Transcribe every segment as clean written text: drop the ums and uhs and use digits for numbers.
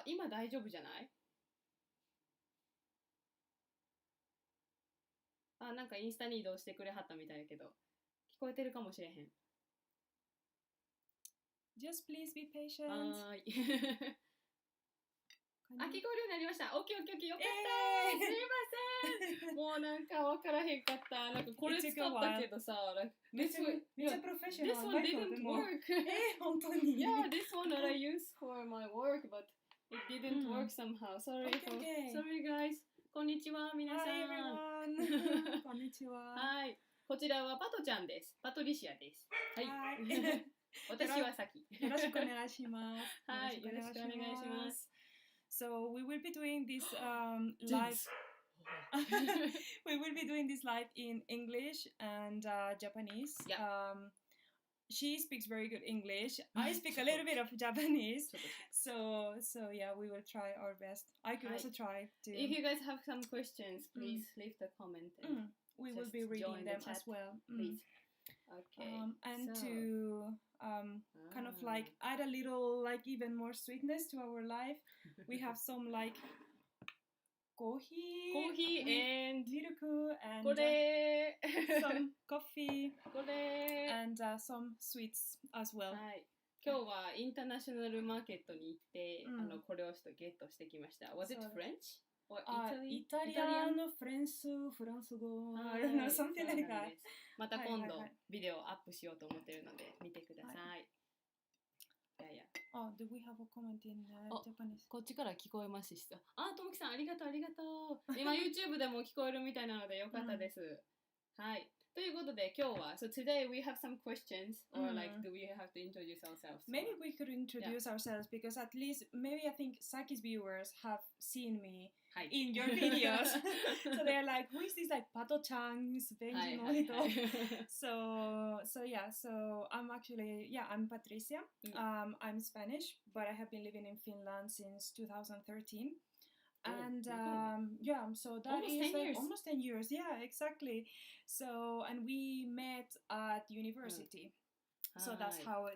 今大丈夫じゃない？なんかインスタに移動してくれはったみたいやけど、聞こえてるかもしれへん。Just please be patient. はーい。聞こえるようになりました。オッケーオッケーオッケー、よかった。すいません。もうなんか分からへんかった。なんかこれ使ったけどさ、めっちゃプロフェッショナル。This one didn't work. 本当に。Yeah, this one that I used for my work, but it didn't work somehow. Sorry guys. こんにちは、皆さん。Hi everyone. こんにちは。はい。こちらはパトちゃんです。パトリシアです。はい。私はさき。よろしくお願いします。はい。よろしくお願いします。So we will be doing this live. We will be doing this live in English and Japanese. Yeah. She speaks very good English. I speak a little bit of Japanese. So yeah, we will try our best. I could also try to. If you guys have some questions, please leave the comment. And we will be reading them as well. Please. Okay. And to kind of like add a little like even more sweetness to our life, we have some like coffee and milk and some coffee and some sweets as well. はい。今日はインターナショナルマーケットに行って、これをゲットしてきました。Was it French? Or Italy? イタリアのフランス語 something like that. また今度ビデオをアップしようと思っているので見てください。Do we have a comment in Japanese? こっちから聞こえますしさ。ともきさんありがとうありがとう。今 YouTube でも聞こえるみたいなのでよかったです。はい。ということで今日は So today we have some questions or like do we have to introduce ourselves? Maybe we could introduce ourselves because at least maybe I think Saki's viewers have seen me in your videos. So they're like, who is this like Pato-chan Benji no hito? So yeah, so I'm actually I'm Patricia. I'm Spanish, but I have been living in Finland since 2013. And so that almost is 10 like years. Almost 10 years, yeah, exactly. So and we met at university, so that's how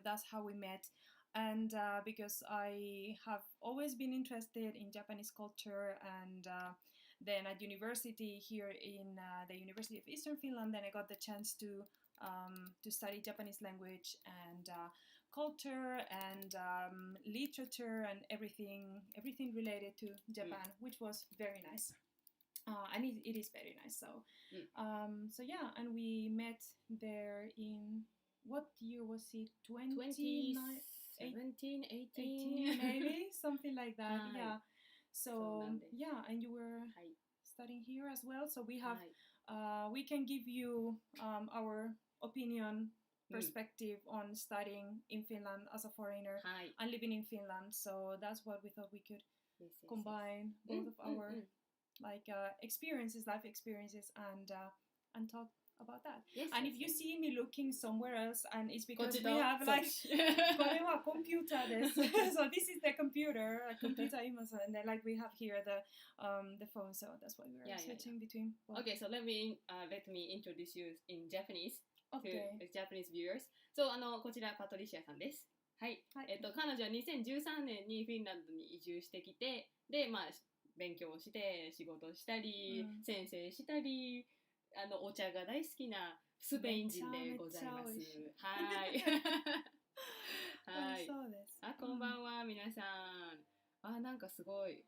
we met. And because I have always been interested in Japanese culture, and then at university here in the University of Eastern Finland, then I got the chance to study Japanese language and culture and literature and everything related to Japan, which was very nice. And it is very nice. So so yeah, and we met there in what year was it? 2017, 18 maybe something like that. Yeah. So yeah, and you were studying here as well. So we have we can give you our opinion perspective on studying in Finland as a foreigner and living in Finland. So that's what we thought we could combine both of our like experiences, life experiences, and talk about that. And if you see me looking somewhere else, and it's because we have like これはコンピューターです。So this is the computer, computer image, and then like we have here the phone. So that's why we're switching between both. Okay, so let me introduce you in Japanese. Okay. To Japanese viewers. So こちらパトリシアさんです。はい。彼女は2013年にフィンランドに移住してきて、で勉強して仕事したり、先生したり、お茶が大好きなスペイン人でございます。はい。はい。そうです。こんばんは皆さん。なんかすごい。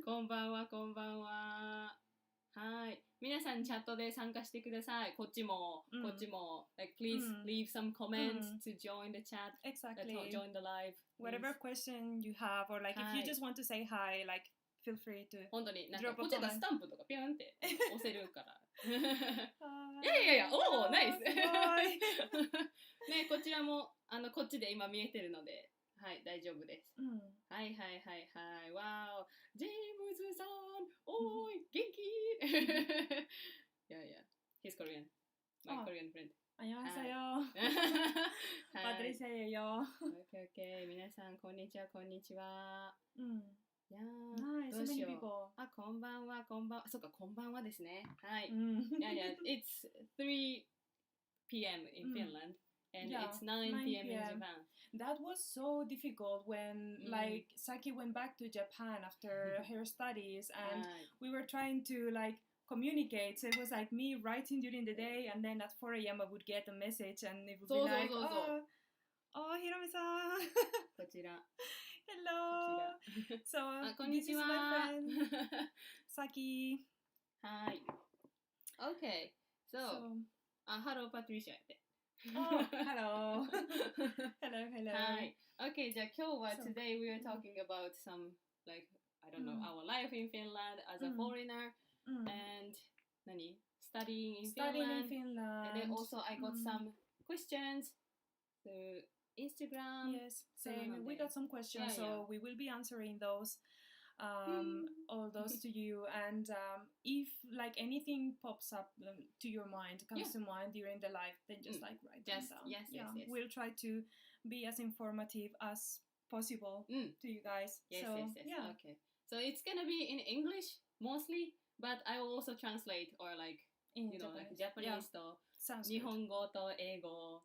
こんばんは。はい。皆さんチャットで参加してください。こっちも。Like, please leave some comments to join the chat. Exactly. Join the live. Whatever question you have, or like if you just want to say hi, like feel free to. 本当になんかこっちがスタンプとかピュンって押せるから。いや、ナイス。ね、こちらもこっちで今見えてるので。はい、大丈夫です。はい。わー、ジェームズさん、おーい、元気Yeah, he's Korean. My Korean friend. 안녕하세요. 받으세요. Okay. 皆さん、こんにちは。いやー、どうしよう。こんばんは。そっか、こんばんはですね。はい。Yeah, it's 3 p.m. in Finland. and Yeah, it's 9 9 p.m. in p.m. Japan. That was so difficult when like Saki went back to Japan after her studies, and we were trying to like communicate. So it was like me writing during the day, and then at 4 a.m. I would get a message, and it would be like, oh, Hirome-san. こちら。 Hello. So こんにちは。 this is my friend Saki. はい。Okay. So, hello Patricia って。Oh, hello. hello, hello. はい。Okay, じゃあ今日は So, today we are talking about some, like, I don't know, our life in Finland as a foreigner and, studying in Finland. And then also I got some questions through Instagram. Yes, same. We got some questions, so we will be answering those. All those to you, and if like anything pops up to your mind, comes to mind during the live, then just like write them down. Yes. We'll try to be as informative as possible to you guys. Yes. Okay. So it's gonna be in English mostly, but I will also translate or like in you know like Japanese. Japanese to Sounds 日本語と英語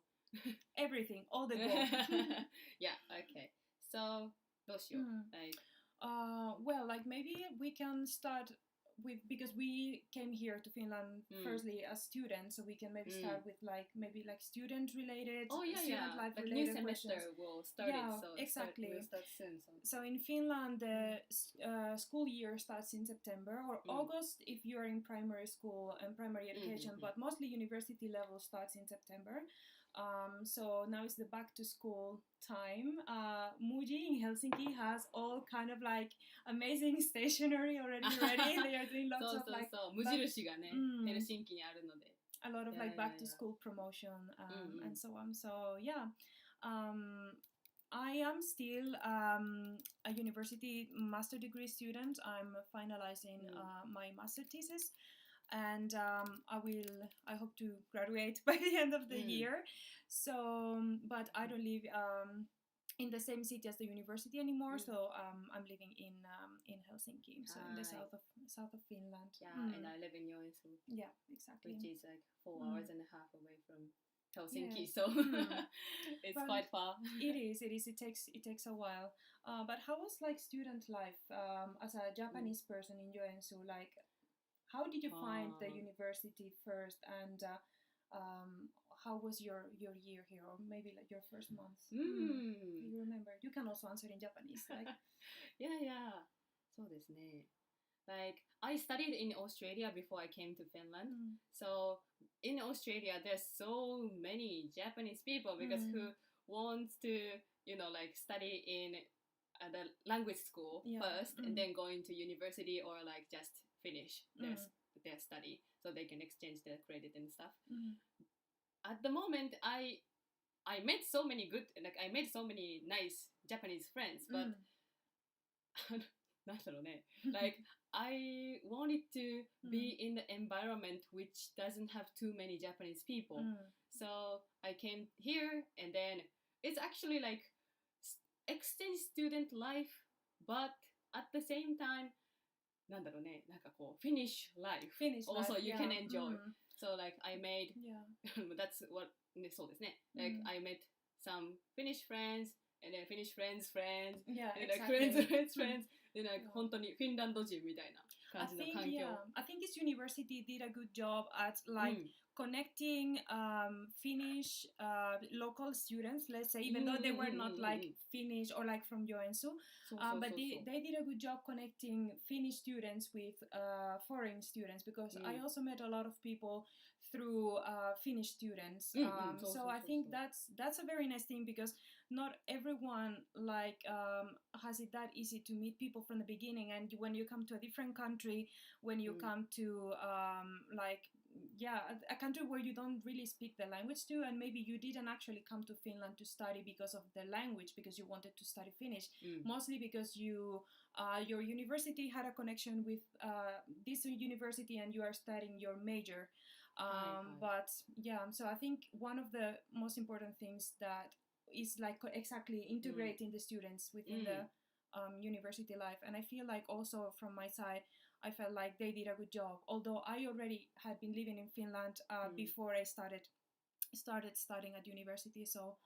everything, all the go. Yeah. Okay. So どうしよう like well, like maybe we can start with, because we came here to Finland firstly as students, so we can maybe start with like maybe like student related. Student life like related new semester questions. will start Yeah, so exactly. We'll start soon. So in Finland, the school year starts in September or August if you are in primary school and primary education, but mostly university level starts in September. So now it's the back to school time. Muji in Helsinki has all kind of like amazing stationery already ready. They are doing lots of like 無印がね、ヘルシンキにあるので a lot of like back to school promotion and so on. So yeah, I am still a university master degree student. I'm finalizing my master thesis. And I hope to graduate by the end of the year. So, but I don't live in the same city as the university anymore. So I'm living in Helsinki, so in the south of Finland. Yeah, and I live in Joensuu. Yeah, exactly. Which is like 4 hours and a half away from Helsinki, so it's but quite far. It is. It takes a while. But how was like student life as a Japanese person in Joensuu? Like, how did you find the university first, and how was your year here, or maybe like your first month? Do you remember? You can also answer in Japanese. Like, yeah. そうですね。Like I studied in Australia before I came to Finland. So in Australia, there's so many Japanese people because who wants to like study in the language school first and then go into university or like just finish their study so they can exchange their credit and stuff. At the moment, I met so many I made so many nice Japanese friends, but なんだろうね like I wanted to be in the environment which doesn't have too many Japanese people. So I came here, and then it's actually like exchange student life, but at the same time なんだろうね、なんかこう finish life also you can enjoy. So like I made that's what ね、そうですね like I met some Finnish friends and then Finnish friends and like friends でなんか本当にフィンランド人みたいな感じの環境 I think this university did a good job at like connecting Finnish local students, let's say, even though they were not like Finnish or like from Joensuu, but they did a good job connecting Finnish students with foreign students, because I also met a lot of people through Finnish students. So I think that's a very nice thing, because not everyone like has it that easy to meet people from the beginning, and when you come to a different country, when you come to a country where you don't really speak the language to, and maybe you didn't actually come to Finland to study because of the language, because you wanted to study Finnish, mostly because you your university had a connection with this university and you are studying your major. But yeah, so I think one of the most important things that is like exactly integrating the students within the university life. And I feel like also from my side, I felt like they did a good job, although I already had been living in Finland before I started started studying at university. So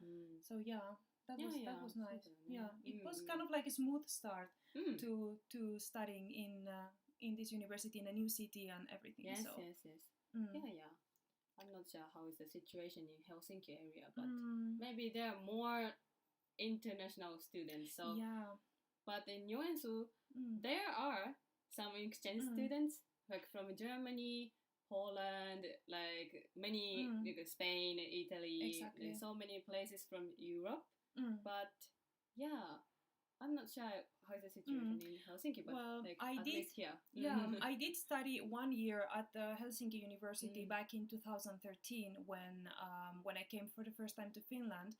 yeah, that was nice. Yeah, it was kind of like a smooth start to studying in this university in a new city and everything. Yes, so. Yeah. I'm not sure how is the situation in Helsinki area, but maybe there are more international students. So but in Joensuu, there are some exchange students like from Germany, Poland, like many like Spain, Italy, so many places from Europe. But yeah, I'm not sure how is the situation in Helsinki, but like at least here. I did study 1 year at the Helsinki University back in 2013 when I came for the first time to Finland,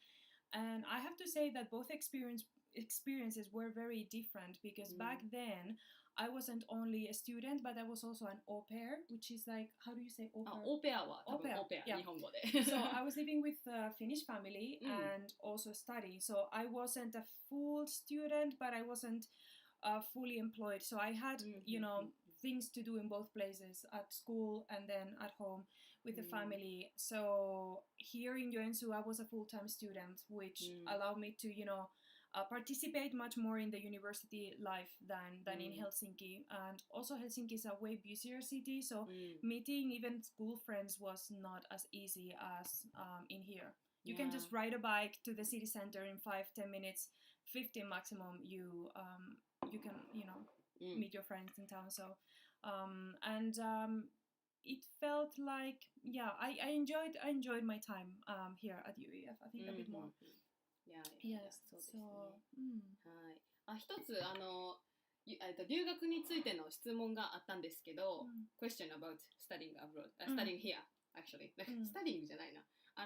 and I have to say that both experiences were very different because back then I wasn't only a student, but I was also an au pair, which is like, how do you say au pair? Au pair は多分 au pair 日本語で。So I was living with a Finnish family and also studying. So I wasn't a full student, but I wasn't fully employed. So I had, you know, things to do in both places, at school and then at home with the family. So here in Joensuu, I was a full-time student, which allowed me to, you know, participate much more in the university life than in Helsinki. And also Helsinki is a way busier city, so meeting even school friends was not as easy as in here. You can just ride a bike to the city center in 5-10 minutes, 15 maximum. You can, you know, meet your friends in town. So it felt like I enjoyed my time here at UEF. I think a bit more. Yes, そうですね。はい。一つ留学についての質問があったんですけど、question about studying abroad, studying here actually. studying じゃないな。な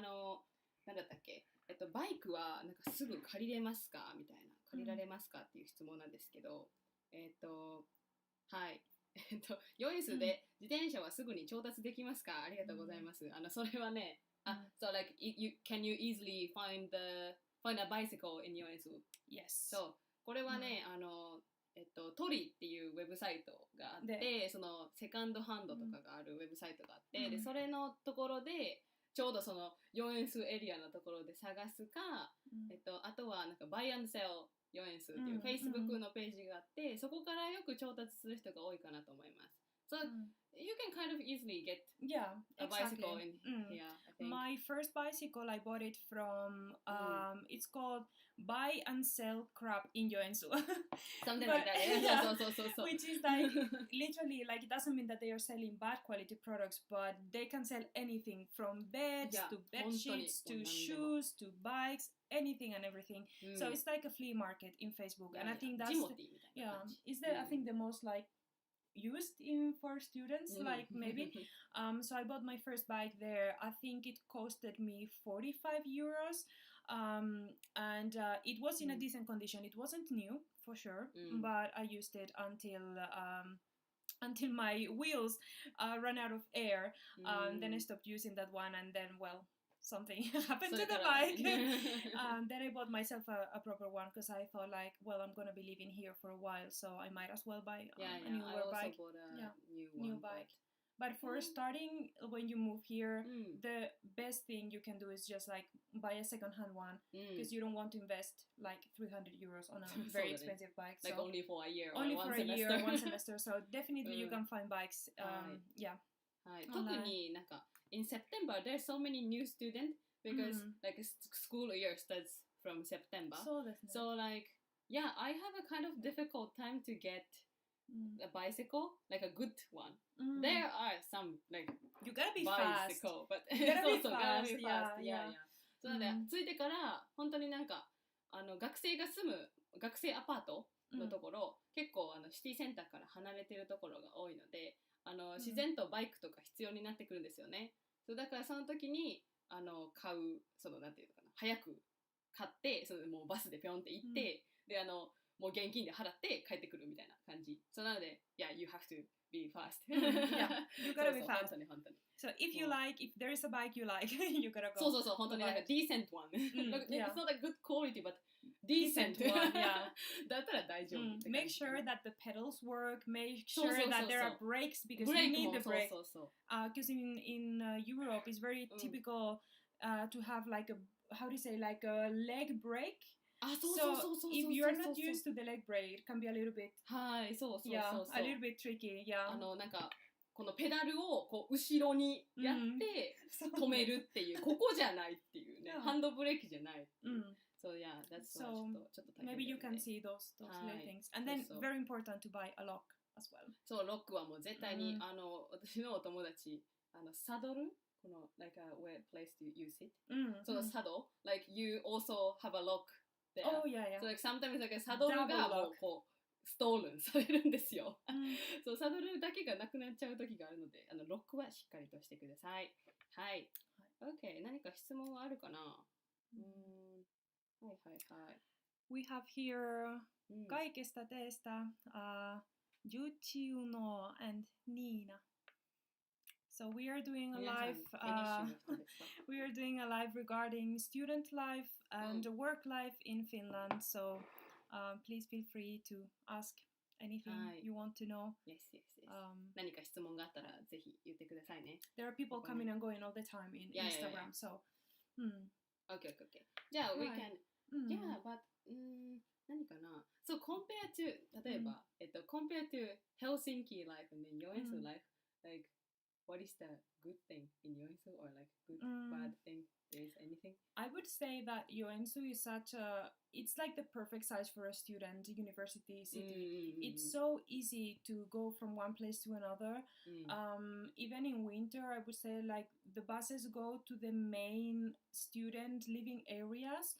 んだったっけ？バイクはなんかすぐ借りれますかみたいな、借りられますかっていう質問なんですけど、はい。ヨイスで自転車はすぐに調達できますか？ありがとうございます。それはね、so like can you easily find a bicycle in Joensuu? Yes. そう、これはね、トリっていうウェブサイトがあって、そのセカンドハンドとかがあるウェブサイトがあって、でそれのところでちょうどそのヨエンスエリアのところで探すか、あとはなんかバイアンドセルヨエンスっていう Facebook のページがあって、そこからよく調達する人が多いかなと思います。So you can kind of easily get a bicycle in here, I think. My first bicycle, I bought it from, it's called Buy and Sell Crap in Joensuu. Something like that, yeah. So. Which is like, literally, like, it doesn't mean that they are selling bad quality products, but they can sell anything from beds to bed sheets to shoes to bikes, anything and everything. So it's like a flea market in Facebook. And I think that's, I think the most, like, used in for students, like maybe so I bought my first bike there. I think it costed me 45 euros, and it was in a decent condition. It wasn't new for sure, but I used it until my wheels ran out of air. Then I stopped using that one, and then something happened to the bike. Then I bought myself a proper one because I thought like, well, I'm gonna be living here for a while, so I might as well buy a newer bike. I also bought a new bike. But for starting, when you move here, the best thing you can do is just like buy a second-hand one because you don't want to invest like 300 euros on a very expensive bike. Like only for a year. Only or for a year, one semester. So definitely you can find bikes. 特になんかin September there's so many new students because like school year starts from September. So like I have a kind of difficult time to get a bicycle, like a good one. There are some like you gotta be bicycle, fast. but you gotta be gotta fast. be fast. Yeah. そうで着いてから本当になんか学生が住む学生アパートのところ、結構シティセンターから離れてるところが多いので、自然とバイクとか必要になってくるんですよね。そうだからその時に買うそのなんていうのかな、早く買ってそのもうバスでピョンって行って、でもう現金で払って帰ってくるみたいな感じ。そうなので、you have to be fast. You gotta be fast. 本当に。So if you like, if there is a bike you like, you gotta go. そう本当になんか decent one. It's not a good quality, but decent one. だったら大丈夫。Make sure that the pedals work. Make sure that there are brakes because you need the brakes. Because in Europe it's very typical. to have like a, how do you say, like a leg break. あ、そうそうそうそうそうそう。 So if you're not used to the leg break, it can be a little bit, はい、そうそうそうそう。yeah, a little bit tricky. Yeah. なんかこのペダルをこう後ろにやって止めるっていう、ここじゃないっていうね、ハンドブレーキじゃないっていう。そう、yeah, that's So ちょっと大変だよね。maybe you can see those little things. And then very important to buy a lock as well. そう、ロックはもう絶対に、私のお友達、サドルこの、like a where place do you sit? そのサドル、like you also have a lock there. Oh, yeah, yeah. So like sometimes like サドルがもうこう、ストールンされるんですよ。そう、サドルだけがなくなっちゃう時があるので、ロックはしっかりとしてください。はい。OK、何か質問はあるかな？はいはいはい。We have here kaikesta teistä Juno and Nina. So we are doing a live we are doing a live regarding student life and work life in Finland. So please feel free to ask anything you want to know. Yes. 何か質問があったらぜひ言ってくださいね。There are people coming and going all the time in Instagram. So Okay. じゃあ we can yeah, but 何かな So compare to 例えばcompare to Helsinki life and then Joensuu life, like what is the good thing in Joensuu or like good bad thing? There is anything? I would say that Joensuu is it's like the perfect size for a student university city. It's so easy to go from one place to another. Even in winter, I would say like the buses go to the main student living areas.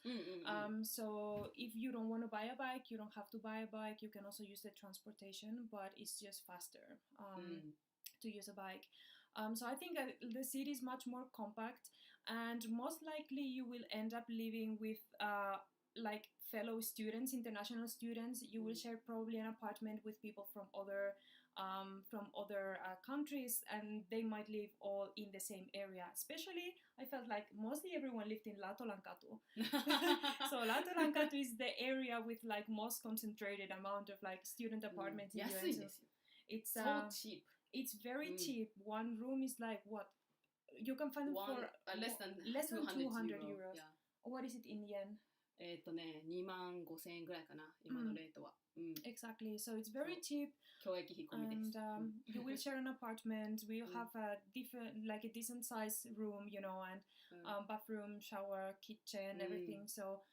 So if you don't want to buy a bike, you don't have to buy a bike. You can also use the transportation, but it's just faster to use a bike. So I think the city is much more compact, and most likely you will end up living with like fellow students, international students. You will share probably an apartment with people from other countries, and they might live all in the same area. Especially, I felt like mostly everyone lived in Latolankatu. So Latolankatu is the area with like most concentrated amount of like student apartments in Joensuu. It's so cheap. It's very cheap. One room is like what? You can find them for less than 200 euros. Yeah. What is it in yen? 25,000円ぐらいかな、今のレートは。Exactly. So it's very cheap. 教育費込みです。And you will share an apartment. We'll have a decent size room, you know, and bathroom, shower, kitchen, everything. So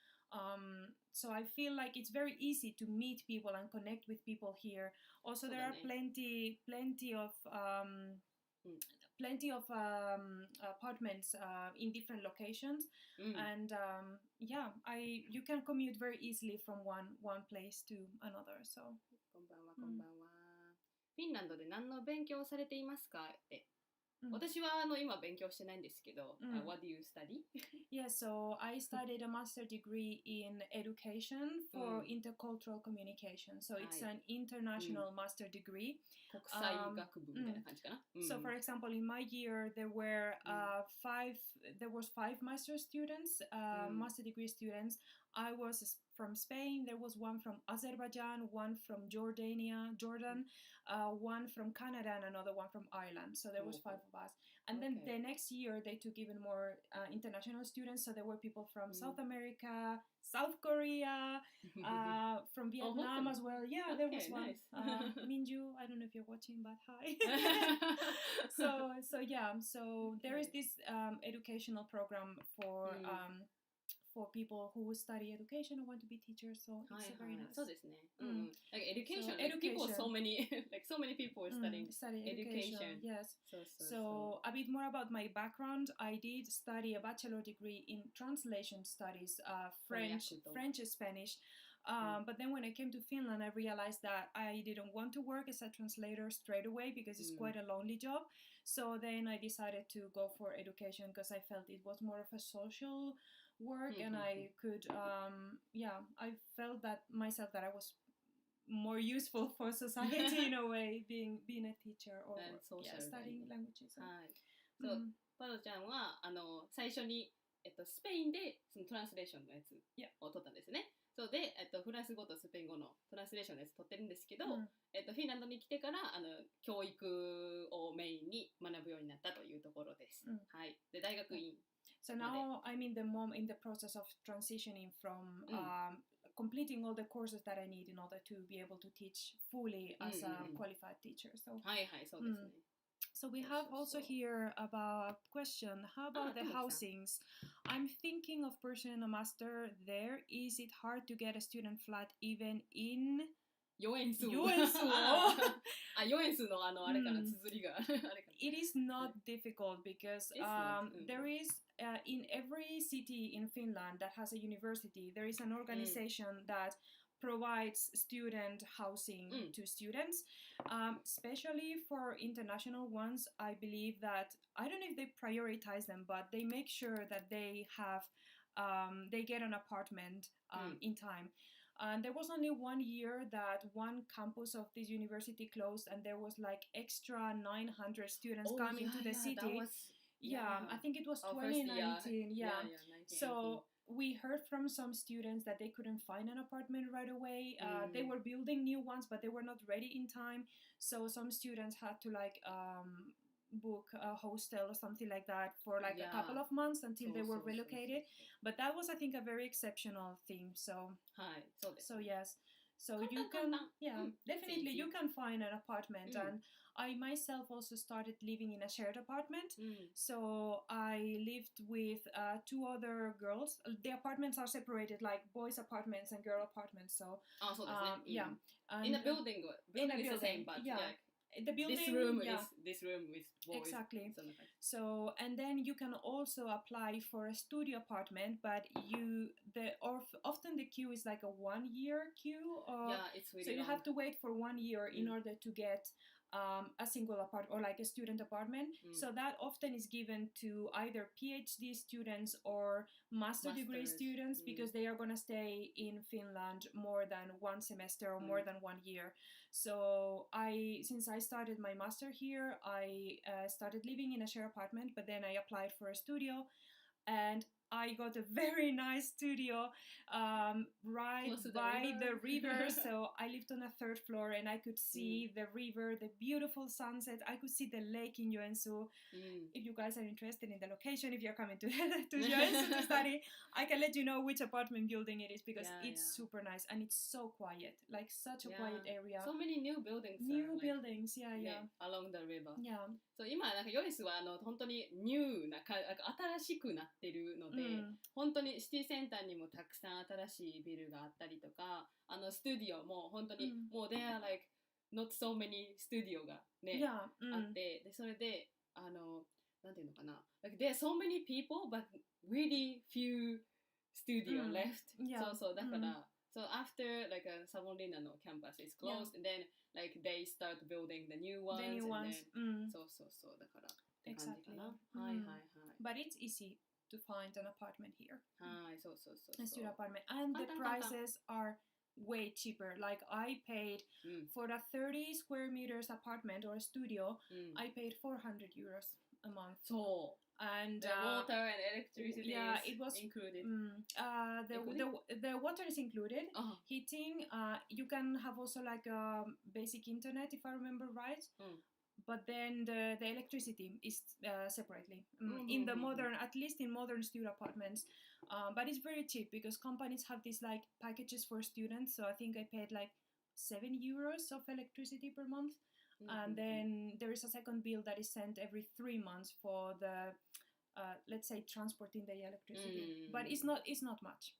I feel like it's very easy to meet people and connect with people here. Also, there are plenty of apartments in different locations, and you can commute very easily from one place to another. So こんばんは。フィンランドで何の勉強をされていますかって。私は今勉強してないんですけど、What do you study? Yeah, so I studied a master degree in education for intercultural communication. So it's an international master degree. 国際学部みたいな感じかな。So for example, in my year there was five master students, master degree students. I was from Spain, there was one from Azerbaijan, one from Jordan, one from Canada, and another one from Ireland. So there was 5 of us. And then the next year they took even more international students. So there were people from South America, South Korea, from Vietnam as well. Yeah, there was one. Nice. Minju, I don't know if you're watching, but hi. So there is this educational program for people who study education or want to be teachers, so it's very nice. そうですね。Like education, people, so many people are studying education. Yes. So a bit more about my background. I did study a bachelor degree in translation studies, French and Spanish. But then when I came to Finland, I realized that I didn't want to work as a translator straight away because it's quite a lonely job. So then I decided to go for education because I felt it was more of a social work, and I could I felt that myself that I was more useful for society in a way, being a teacher or studying languages. はい。そう、パドちゃんは最初にスペインでそのトランスレーションのやつを取ったんですね。そうでフランス語とスペイン語のトランスレーションのやつ取ってるんですけど、フィンランドに来てから教育をメインに学ぶようになったというところです。はい。で大学院。So now I'm in the process of transitioning from completing all the courses that I need in order to be able to teach fully as a qualified teacher. So, はいはい、そうですね。So we have also here about question, how about the housings? I'm thinking of pursuing a master there. Is it hard to get a student flat even in ヨエンスヨエンスあ、ヨエンスのあれかな、綴りがあれかな。It is not difficult because there is in every city in Finland that has a university, there is an organization that provides student housing to students, especially for international ones. I believe that, I don't know if they prioritize them, but they make sure that they have, they get an apartment in time. And there was only 1 year that one campus of this university closed, and there was like extra 900 students coming to the city. I think it was 2019. So we heard from some students that they couldn't find an apartment right away. They were building new ones, but they were not ready in time. So some students had to like book a hostel or something like that for like a couple of months until they were relocated. But that was, I think, a very exceptional thing. So yes. So you can, definitely you can find an apartment. And I myself also started living in a shared apartment. So I lived with 2 other girls. The apartments are separated like boys' apartments and girl apartments. So in a building is the same, but the building, this room is boys. Exactly. So, and then you can also apply for a studio apartment, but often the queue is like a 1 year queue. It's really so you long. have to wait for 1 year in order to get a single apartment or like a student apartment. So that often is given to either PhD students or master degree students because they are going to stay in Finland more than 1 semester or more than 1 year. So since I started my master here, I started living in a shared apartment, but then I applied for a studio, and I got a very nice studio right by the river. So I lived on a 3rd floor, and I could see the river, the beautiful sunset. I could see the lake in Joensuu. If you guys are interested in the location, if you're coming to Joensuu to study, I can let you know which apartment building it is because it's super nice and it's so quiet, like such a quiet area. So many new buildings. Buildings, along the river. So 今なんかヨイスは本当にニューな新しくなってるので、本当にシティセンターにもたくさん新しいビルがあったりとか、スタジオも本当に、もう there are like not so many スタジオがね、あって、でそれでなんていうのかな、like there are so many people but really few studio left. そうだから、so after like a Savonlinna no campus is closed, and then like they start building the new ones. And then, そうだからって感じかな。But it's easy to find an apartment here. そう。A studio apartment, and the prices are way cheaper. Like I paid for a 30 square meters apartment or a studio, I paid 400 euros a month. And the water and electricity it was included. The water is included. Heating, you can have also like a basic internet if I remember right. But then the electricity is separately in the modern, at least in modern studio apartments. But it's very cheap because companies have these like packages for students. So I think I paid like 7 euros of electricity per month. And then there is a second bill that is sent every 3 months for the, let's say, transporting the electricity. But it's not much.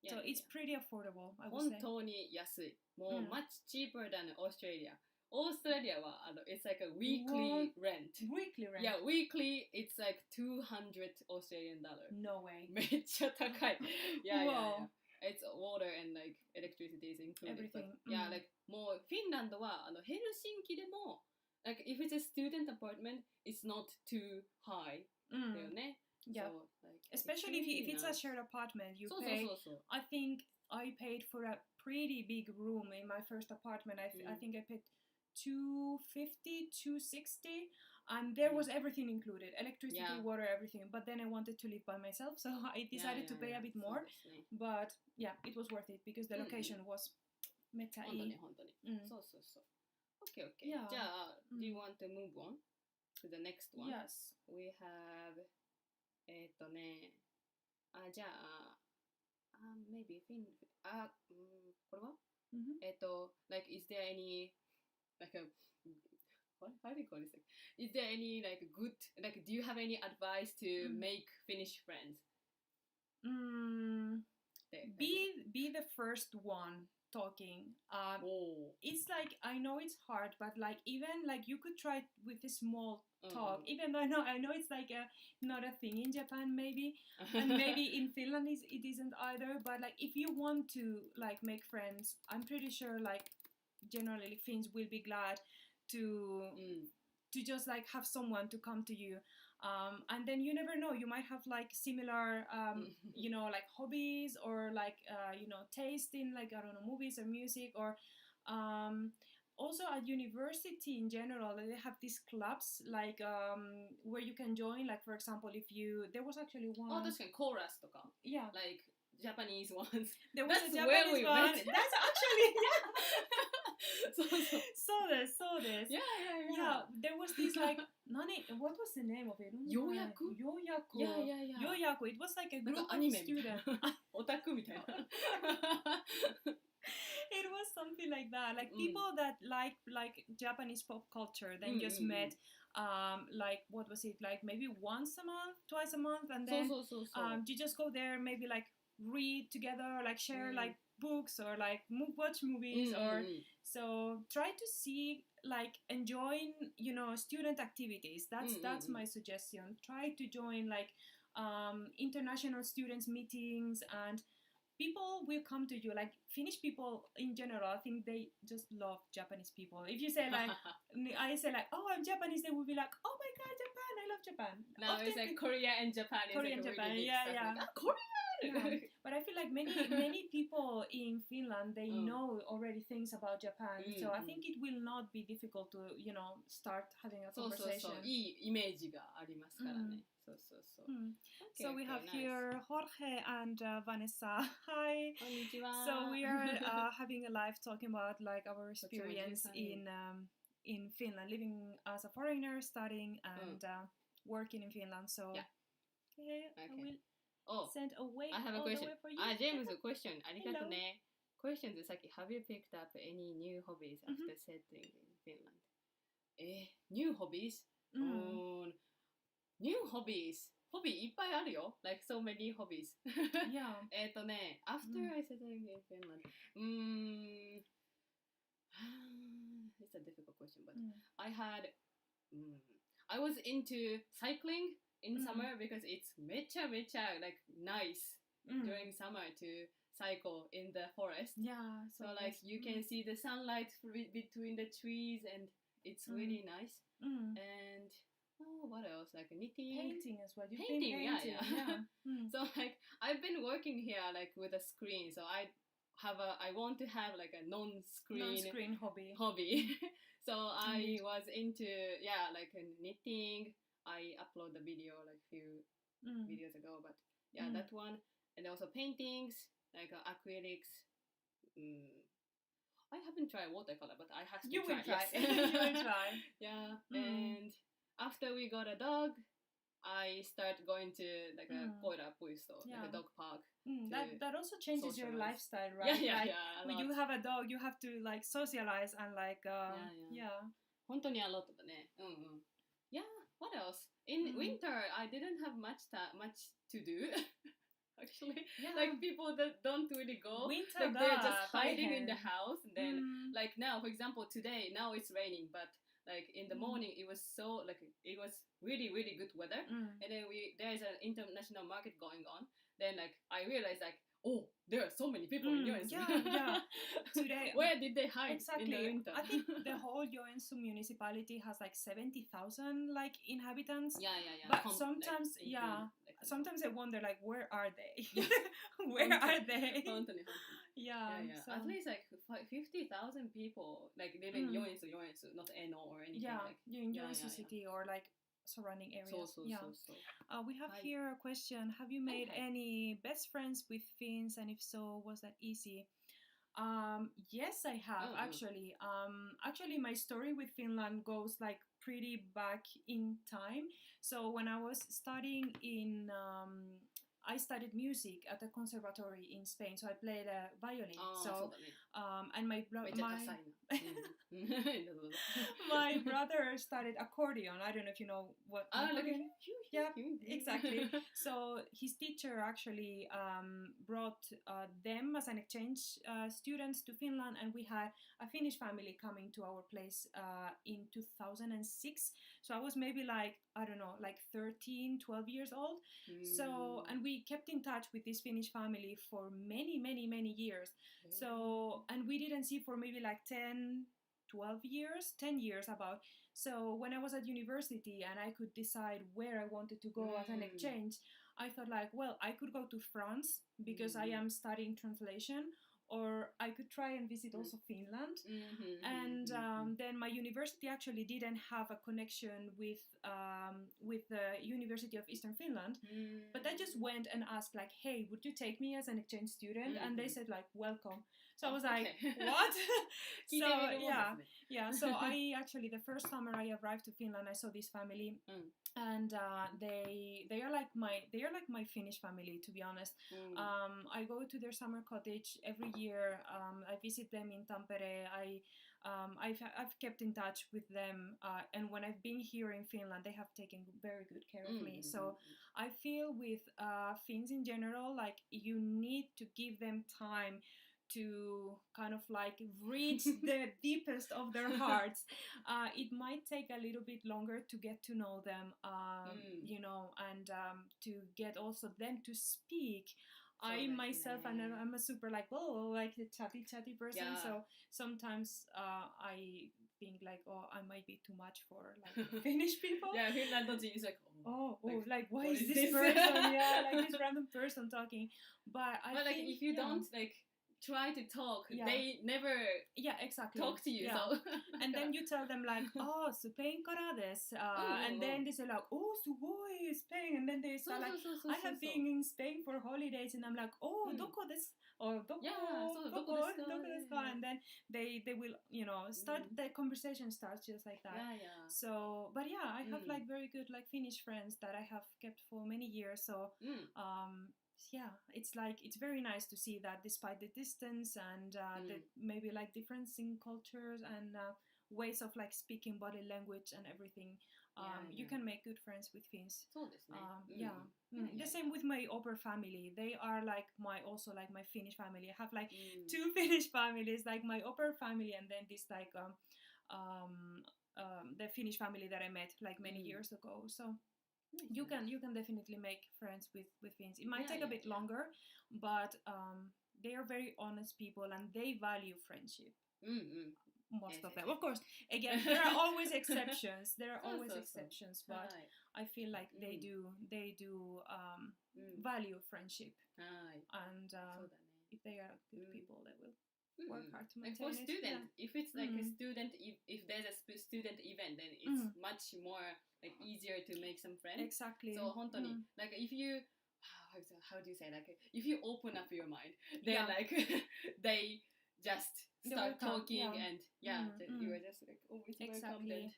So it's pretty affordable, I would say. 本当に安い。もう much cheaper than Australia. Australia はit's like a weekly rent. Weekly rent? Yeah, weekly it's like 200 Australian dollar. No way. めっちゃ高い。Yeah. It's water and like electricity is included. Everything. But, like もうフィンランドはヘルシンキでも like if it's a student apartment, it's not too high. だよね。Yeah. So, like, especially if it's a shared apartment, you pay. I think I paid for a pretty big room in my first apartment. I think I paid 250, 260, and there was everything included, electricity, water, everything. But then I wanted to live by myself, so I decided to pay a bit more. But yeah, it was worth it because the location was めっちゃいい。本当に。そう。Okay. じゃあ、do you want to move on to the next one? Yes. We have じゃあ、maybe Finn、これはlike, is there any, like a, how do you call this? Is there any, like, good, like, do you have any advice to make Finnish friends? Be the first one talking. It's like, I know it's hard, but like even like you could try with a small talk, even though I know it's like not a thing in Japan maybe, and maybe in Finland it isn't either, but like if you want to like make friends, I'm pretty sure like generally Finns will be glad to just like have someone to come to you. And then you never know, you might have like similar you know, like hobbies or like you know, taste in like, I don't know, movies or music, or also at university in general they have these clubs like where you can join, like for example if you, there was actually one, 確かにコーラスとか yeah, like Japanese ones. there was That's a where Japanese we one. met. That's actually so yeah, there was this like what was the name of it? ようやく Yoyaku. It was like a group of アニメみたい students. なオタクみたいな It was something like that, like people that like Japanese pop culture, then just met like what was it, like maybe once a month, twice a month, and then you just go there, maybe like read together, like share like books or like watch movies or so try to see like enjoying, you know, student activities. That's my suggestion. Try to join like international students meetings, and people will come to you, like Finnish people in general. I think they just love Japanese people. If you say like I say like, oh, I'm Japanese, they will be like, oh my god, Japan, I love Japan. Now Often it's like Korea and Japan. Korea and Japan, yeah. Like, Korea. Yeah. But I feel like many people in Finland, they know already things about Japan, so I think it will not be difficult to, you know, start having a conversation. いいイメージがありますからね。So we have here Jorge and Vanessa. Hi. こんにちは。 So we are having a live talking about like our experience in Finland, living as a foreigner, studying and working in Finland. So I will send away I have a all the question. way for you. James, question. ありがとうね。Question さっき Have you picked up any new hobbies after settling in Finland? New hobbies? New hobbies. ホビーいっぱいあるよ。Like so many hobbies. Yeah. After I settling in Finland, it's a difficult question, but I was into cycling in summer because it's めちゃめちゃ like nice during summer to cycle in the forest. Yeah. So like you can see the sunlight between the trees and it's really nice. And what else? Like knitting, painting as well. Painting. Yeah. So like I've been working here like with a screen, so I want to have like a non-screen hobby. So I was into like knitting. I upload the video like few videos ago, but that one, and also paintings like acrylics. I haven't tried watercolor, but I have to you try. Will try. Yes. You will try. Yeah, and after we got a dog, I start going to like a koirapuisto, like a dog park. That also changes your lifestyle, right? Yeah. When you have a dog, you have to like socialize and like yeah. 本当にa lot だね。Yeah. What else? In winter, I didn't have much to do. Actually, like people that don't really go, winter like they're just hiding in the house. And then, like now, for example, today, now it's raining, but like in the morning, it was so like it was really good weather. And then there's an international market going on. Then like I realized like, oh, there are so many people in Joensuu. Yeah. Today, where did they hide exactly. in the winter? I think the whole Joensuu municipality has like 70,000 like inhabitants. Yeah. But sometimes, sometimes I wonder like, where are they? Where are they? Yeah. So. At least like 50,000 people like live in Joensuu, not Eno or anything. Yeah, like, in Joensuu city or like surrounding areas. So. We have here a question. Have you made any best friends with Finns, and if so, was that easy? Yes, I have actually. Actually, my story with Finland goes like pretty back in time. So when I was studying I studied music at a conservatory in Spain. So I played a violin. And my my brother studied accordion. I don't know if you know what. Yeah, exactly. So his teacher actually brought them as an exchange students to Finland, and we had a Finnish family coming to our place in 2006. So I was maybe like, I don't know, like 13, 12 years old. So, and we kept in touch with this Finnish family for many, many, many years. So, and we didn't see for maybe like 10 years about. So when I was at university and I could decide where I wanted to go as an exchange, I thought like, well, I could go to France because I am studying translation, or I could try and visit also Finland. And then my university actually didn't have a connection with the University of Eastern Finland, but I just went and asked like, hey, would you take me as an exchange student? And they said like, welcome. So I was like, what? So yeah. So I actually, the first summer I arrived to Finland, I saw this family, and they are like my Finnish family, to be honest. I go to their summer cottage every year. I visit them in Tampere. I've kept in touch with them, and when I've been here in Finland, they have taken very good care of me. So I feel with Finns in general, like you need to give them time to kind of like reach the deepest of their hearts. It might take a little bit longer to get to know them, you know, and to get also them to speak. I myself, and I'm a super like the chatty person. So sometimes I think like, oh, I might be too much for like Finnish people. Yeah, Finlandojin is like, like why is this person? Yeah, like this random person talking. But I think, like if you don't like try to talk, they never exactly talk to you. So and then you tell them like, oh, Spain karades, and then they say like, oh, sugoi, Spain, and then they say like, I have been in Spain for holidays, and I'm like, oh, doko desu, or doko desu ka, and then they will, you know, start the conversation starts just like that. So but I have like very good like Finnish friends that I have kept for many years. So it's like it's very nice to see that despite the distance and the maybe like difference in cultures and ways of like speaking, body language and everything, you can make good friends with Finns. The same with my Oper family. They are like my Finnish family. I have like two Finnish families, like my Oper family and then this like the Finnish family that I met like many years ago. So you can definitely make friends with Finns. It might take a bit longer, but they are very honest people and they value friendship. Most of them, of course. Again, there are always exceptions. But I feel like they do value friendship, and if they are good people, they will work hard to maintain like for student, if it's like a student, if there's a student event, then it's much more like easier to make some friends. Exactly. So 本当に like if you how do you say, like if you open up your mind, then like they just start talking and you are just like always welcome them.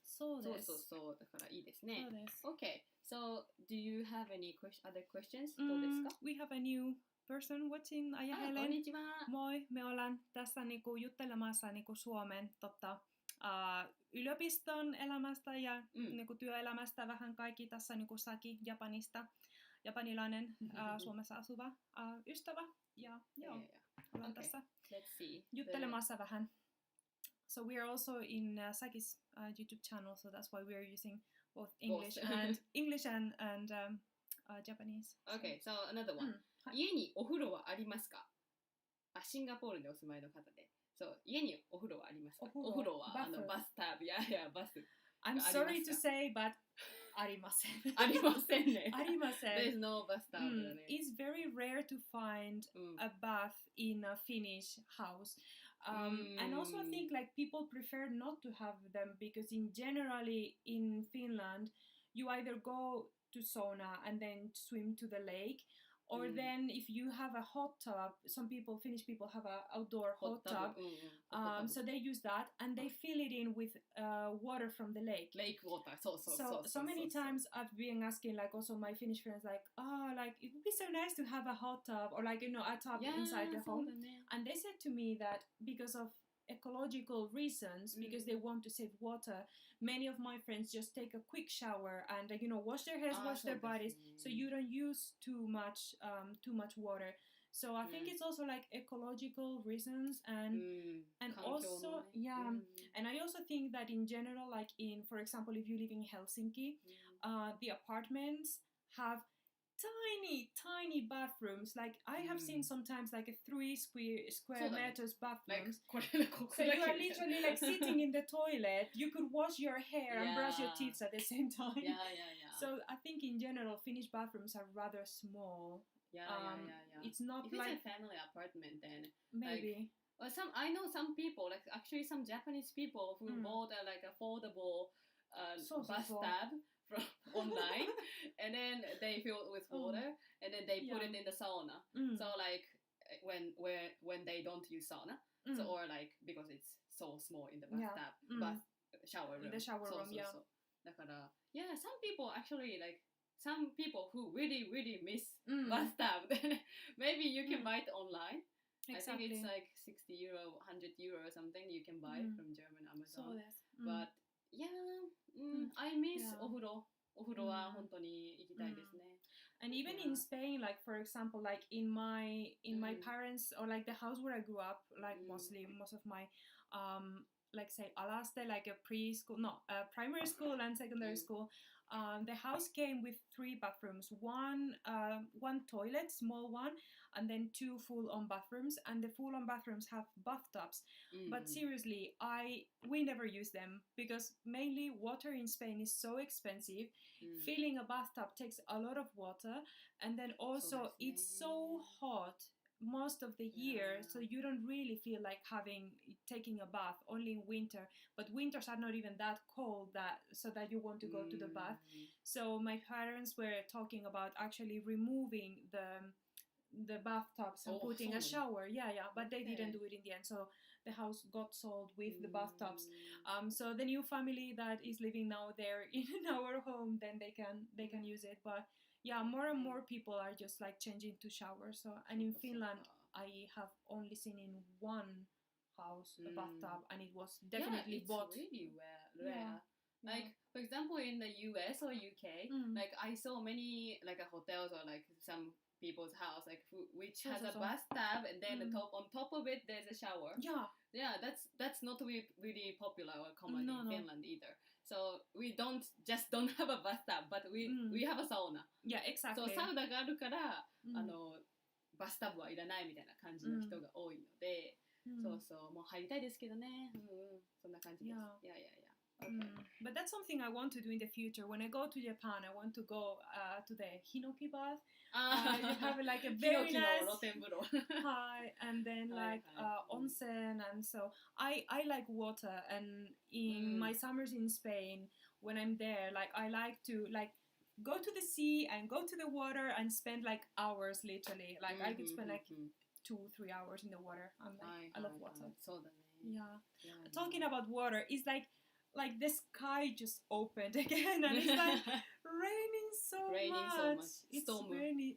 そうです。そうだからいいですね。Okay, so do you have any other questions? どうですか? We have a new person watching. Ajatellen. こんにちは。 Moi, me ollaan tässä niinku juttelemassa niinku Suomen yliopiston elämästä ja niinku työelämästä vähän kaikki tässä niinku Saki Japanista. Japanilainen Suomessa asuva ystävä ja ollaan tässä juttelemassa vähän. So we are also in Saki's YouTube channel, so that's why we are using both English and Japanese. Okay, so another one. 家にお風呂はありますか? シンガポールでお住まいの方で。そう家にお風呂はありますか? お風呂はバスタブバス I'm sorry to say, but ありません。ありませんね。ありません。There's no bathtub だね。It's very rare to find a bath in a Finnish house. And also I think like people prefer not to have them because generally in Finland you either go to sauna and then swim to the lake, Or then if you have a hot tub, some people, Finnish people, have a outdoor hot tub. So they use that and they fill it in with water from the lake. Lake water. So many times I've been asking, like, also my Finnish friends, like, oh, like, it would be so nice to have a hot tub or like, you know, a tub inside the home. And they said to me that because of ecological reasons, because they want to save water, many of my friends just take a quick shower and, you know, wash their hairs, wash their bodies, so you don't use too much water. So I think it's also like ecological reasons and also and I also think that in general, like in, for example, if you live in Helsinki, the apartments have tiny bathrooms. Like I have seen sometimes like a 3 square meters bathrooms. So you are literally like sitting in the toilet. You could wash your hair and brush your teeth at the same time. So I think in general Finnish bathrooms are rather small. It's not if like it's a family apartment, then maybe. Like, I know some people, like actually some Japanese people who bought a like affordable bathtub from online, and then they fill it with water, and then they put it in the sauna. So like when they don't use sauna, so or like because it's so small in the bathtub, shower room. In the shower room, some people actually like. Some people who really miss bathtub, then maybe you can buy it online. Exactly. I think it's like €60, €100 or something you can buy from German Amazon. But I miss お風呂。お風呂は本当に行きたいですね。And even in Spain, like for example, like in my parents or like the house where I grew up, like most of my like say alaste, like a primary school and secondary school. The house came with 3 bathrooms, one toilet, small one, and then 2 full-on bathrooms, and the full-on bathrooms have bathtubs. But seriously, we never use them because mainly water in Spain is so expensive. Filling a bathtub takes a lot of water, and then also it's so hot most of the year, so you don't really feel like taking a bath, only in winter. But winters are not even that cold so that you want to go to the bath. So my parents were talking about actually removing the bathtubs and putting a shower. But they didn't do it in the end. So the house got sold with the bathtubs. So the new family that is living now there in our home, then they can use it. But more and more people are just like changing to showers. So, and in Finland, I have only seen in one house a bathtub, and it was definitely bought. It's really rare. Like for example, in the US or UK, like I saw many like hotels or like some people's house like which has a bathtub, and then on top of it there's a shower. That's not really popular or common in Finland either. So we don't have a bathtub, but we have a sauna. Exactly. So サウナがあるから、バスタブはいらないみたいな感じの人が多いので、そうそう、もう入りたいですけどね。そんな感じです。Okay. But that's something I want to do in the future. When I go to Japan, I want to go to the Hinoki bath. You have like a very nice and then like onsen, and so I like water. And in my summers in Spain, when I'm there, like I like to like go to the sea and go to the water and spend like hours literally. Like I could spend like 2-3 hours in the water. I love water. Talking about water, it's like the sky just opened again, and it's like raining so much. It's raining.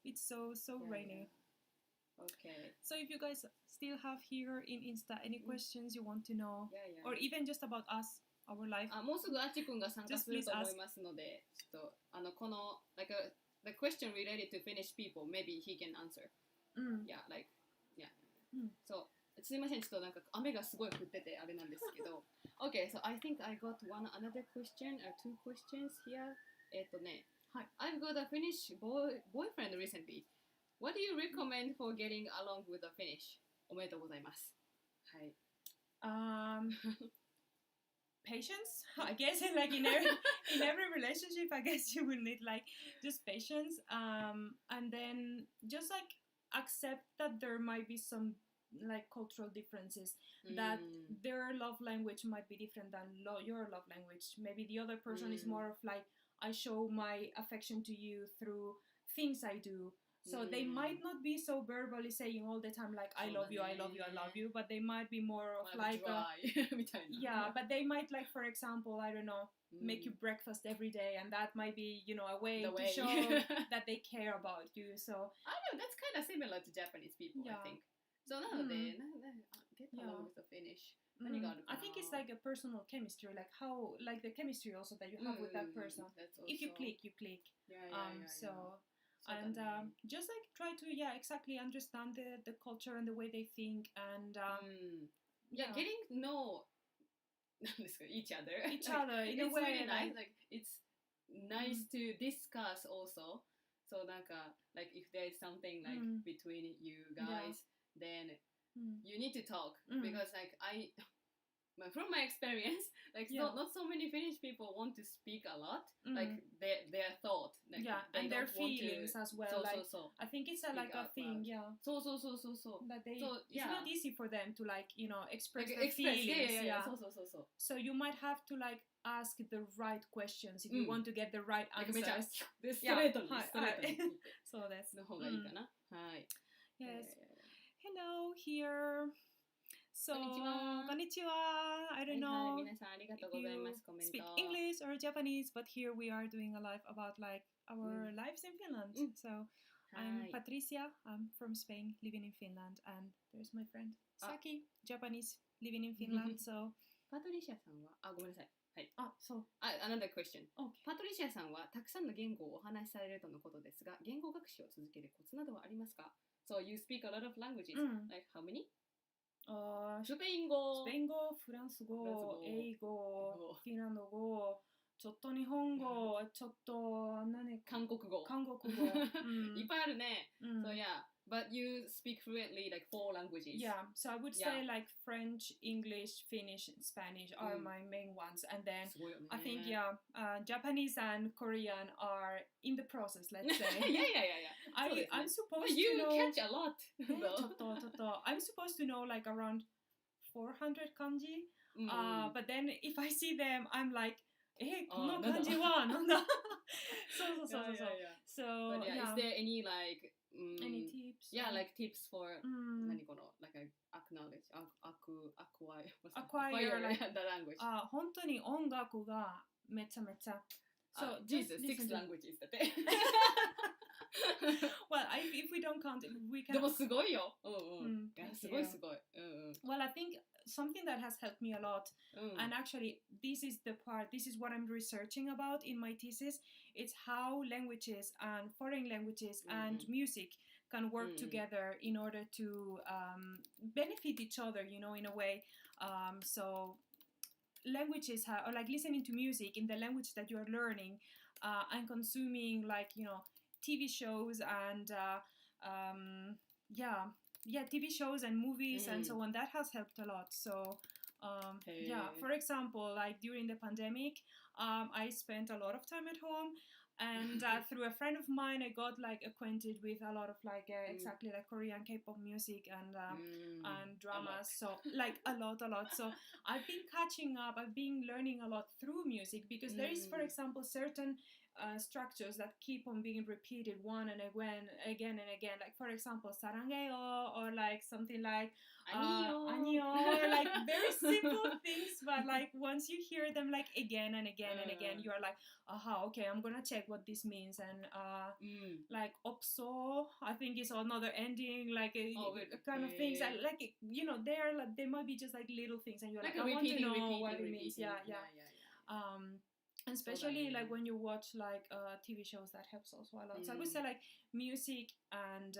It's so raining. Okay. So if you guys still have here in Insta any questions you want to know, or even just about us, our life. もうすぐあっちくんが参加すると思いますので、ちょっとこのlike the question related to Finnish people, maybe he can answer. So すいません、ちょっとなんか雨がすごい降っててあれなんですけど。Okay, so I think I got another question or 2 questions here. ね、I've got a Finnish boyfriend recently. What do you recommend for getting along with a Finnish? おめでとうございます。はい。Patience, I guess. Like in every relationship, I guess you will need like just patience. And then just like accept that there might be some like cultural differences, that their love language might be different than your love language. Maybe the other person is more of like, I show my affection to you through things I do. So they might not be so verbally saying all the time like I love you, I love you, I love you, but they might be more of like yeah, but they might like, for example, I don't know, make you breakfast every day, and that might be, you know, a way to show that they care about you. So I know that's kind of similar to Japanese people, I think. So now they get along with the Finnish. I think it's like a personal chemistry, like how, like the chemistry also that you have with that person. If you click, you click. So and just like try to exactly understand the culture and the way they think, and getting to know each other in a it's way, really nice. Like it's nice to discuss also. So like if there is something like between you guys, then you need to talk, because like from my experience, like not so many Finnish people want to speak a lot, like their thought, like, and their feelings as well. I think it's a thing, So that it's not easy for them to like, you know, express their feelings. So you might have to like ask the right questions if you want to get the right answers. So that's の方がいいかな。はい。Yes. Hello here. So, konnichiwa. I don't know 皆さんありがとうございます。コメント。 speak English or Japanese, but here we are doing a live about like our lives in Finland. So, I'm Patricia. I'm from Spain, living in Finland, and there's my friend Saki, Japanese, living in Finland. So, パトリシアさんはごめんなさい。はい。そう。Another question. Okay. パトリシアさんはたくさんの言語をお話しされるとのことですが、言語学習を続けるコツなどはありますか? So you speak a lot of languages. Like how many? スペイン語、フランス語、英語、フィンランド語、ちょっと日本語、ちょっと韓国語。いっぱいあるね。So yeah, but you speak fluently like 4 languages. Yeah, so I would say like French, English, Finnish, and Spanish are my main ones, and then I think Japanese and Korean are in the process. Let's say. I'm supposed to know. You catch a lot. ちょっと I'm supposed to know like around 400 kanji. But then if I see them, I'm like, この漢字はなんだ? So But is there any like any tips? Yeah, like tips for 何この like acknowledge, acquire like the language. 本当に音楽がめちゃめちゃ So Jesus, 6 languages だって。Well, if we don't count it, we can. でもすごいよ。すごい。Well, I think something that has helped me a lot, and actually this is what I'm researching about in my thesis. It's how languages and foreign languages and music can work together in order to benefit each other, you know, in a way. So languages or like listening to music in the language that you're learning and consuming like, you know, TV shows and TV shows and movies and so on, that has helped a lot. So for example, like during the pandemic, I spent a lot of time at home, and through a friend of mine I got like acquainted with a lot of like exactly like Korean K-pop music and dramas, so like a lot. So I've been catching up, I've been learning a lot through music, because there is, for example, certain structures that keep on being repeated again and again, like for example sarangeo, or like something like 안녕, or like very simple things, but like once you hear them like again and again and again, you are like, aha, okay, I'm gonna check what this means. And like opso, I think is another ending, like kind of things, and like, you know, they might be just like little things, and you're like I want to know what it means. And especially like when you watch like TV shows, that helps also a lot. So I would say like music and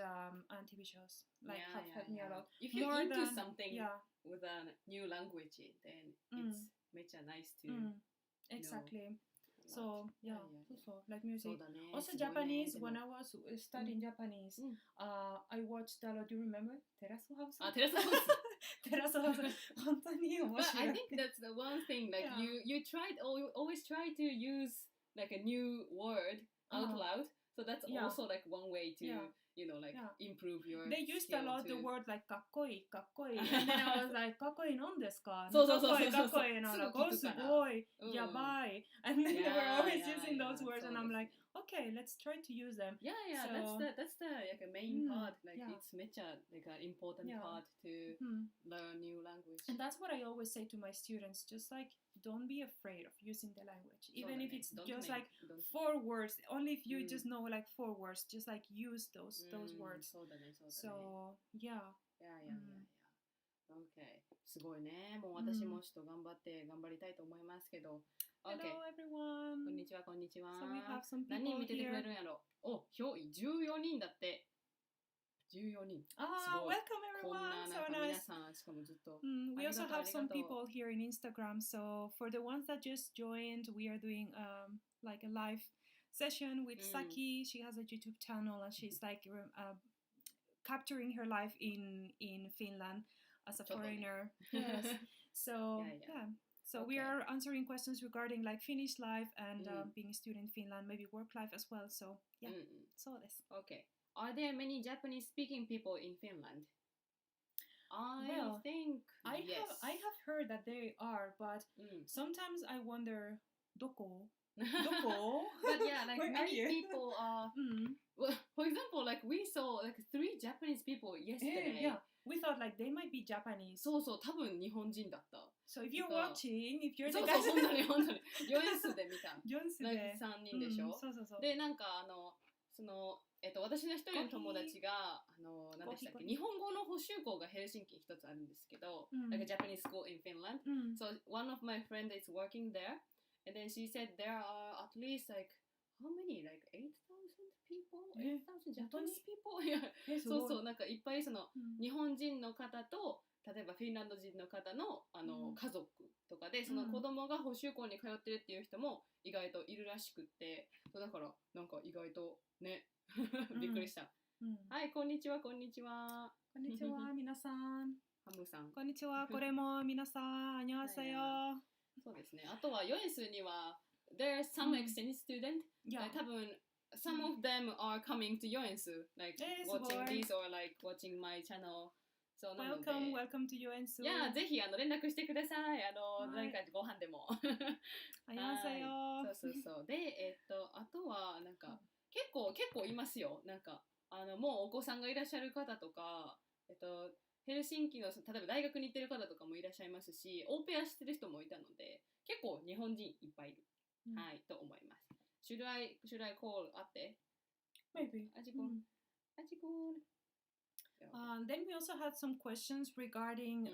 TV shows like have helped me a lot. If you're into something with a new language, then it's much nice to exactly. So so like music. Also Japanese. When I was studying Japanese, I watched a lot. Do you remember Terrace House? Terrace House. 本当に面白い。 But I think that's the one thing. Like you always try to use like a new word out loud. So that's also like one way to like improve your They used a lot the word like かっこいい and then I was like かっこいいなんですかそうかっこいい and I was like おすごいやばい and then they were always using those words and I'm like okay, let's try to use them. So, that's the like a main part. Like it's like an important part to learn new language. And that's what I always say to my students. Just like don't be afraid of using the language, even if it's just like 4 words. Only if you just know like 4 words, just like use those words. So yeah. Okay. すごいね。もう私もちょっと頑張りたいと思いますけど。Hello everyone. こんにちは、こんにちは。So we have some people 何人見ててく here. れるんやろ。14人だって。14人。Welcome こん everyone. な So 皆 nice. さん、しかもずっと。We also have some people here in Instagram. So for the ones that just joined, we are doing like a live session with Saki. She has a YouTube channel and she's like capturing her life in Finland as a foreigner. Yes. So So we are answering questions regarding like Finnish life and being a student in Finland, maybe work life as well. So so this. Okay. Are there many Japanese speaking people in Finland? I think yes. I have heard that they are, but sometimes I wonder, どこ? But yeah, like many people are. Well, for example, like we saw like 3 Japanese people yesterday. We thought like they might be Japanese. そうそう、多分日本人だった。So if you're watching, if you're そうそう、本当に本当に。ヨエスで見た。ヨエスで。3人でしょ。そうそうそう。で、なんか私の一人の友達が何でしたっけ、日本語の補習校がヘルシンキに一つあるんですけど、like a Japanese school in Finland. So one of my friends is working there, and then she said there are at least like how many, like 8,000 people, 8,000 Japanese people. そうそう、なんかいっぱいその日本人の方と例えばフィンランド人の方の家族とかでその子供が補習校に通ってるっていう人も意外といるらしくって、だからなんか意外とねびっくりした。はい、こんにちは、こんにちは。こんにちは、皆さん。ハムさん。こんにちは、これも皆さん、あにょはせよ。そうですね。あとはヨエスには there's some exchange student. 多分 some of them are coming to ヨエス like watching this or like watching my channel. So welcome to ヨエス。いや、ぜひ連絡してください。何かご飯でも。あにょはせよ。そうそうそう。で、あとはなんか結構いますよ。なんかもうお子さんがいらっしゃる方とか、ヘルシンキの例えば大学に行ってる方とかもいらっしゃいますし、オーペアしてる人もいたので、結構日本人いっぱいいる、はいと思います。Should I call あって Maybe. Ajikun. Then we also had some questions regarding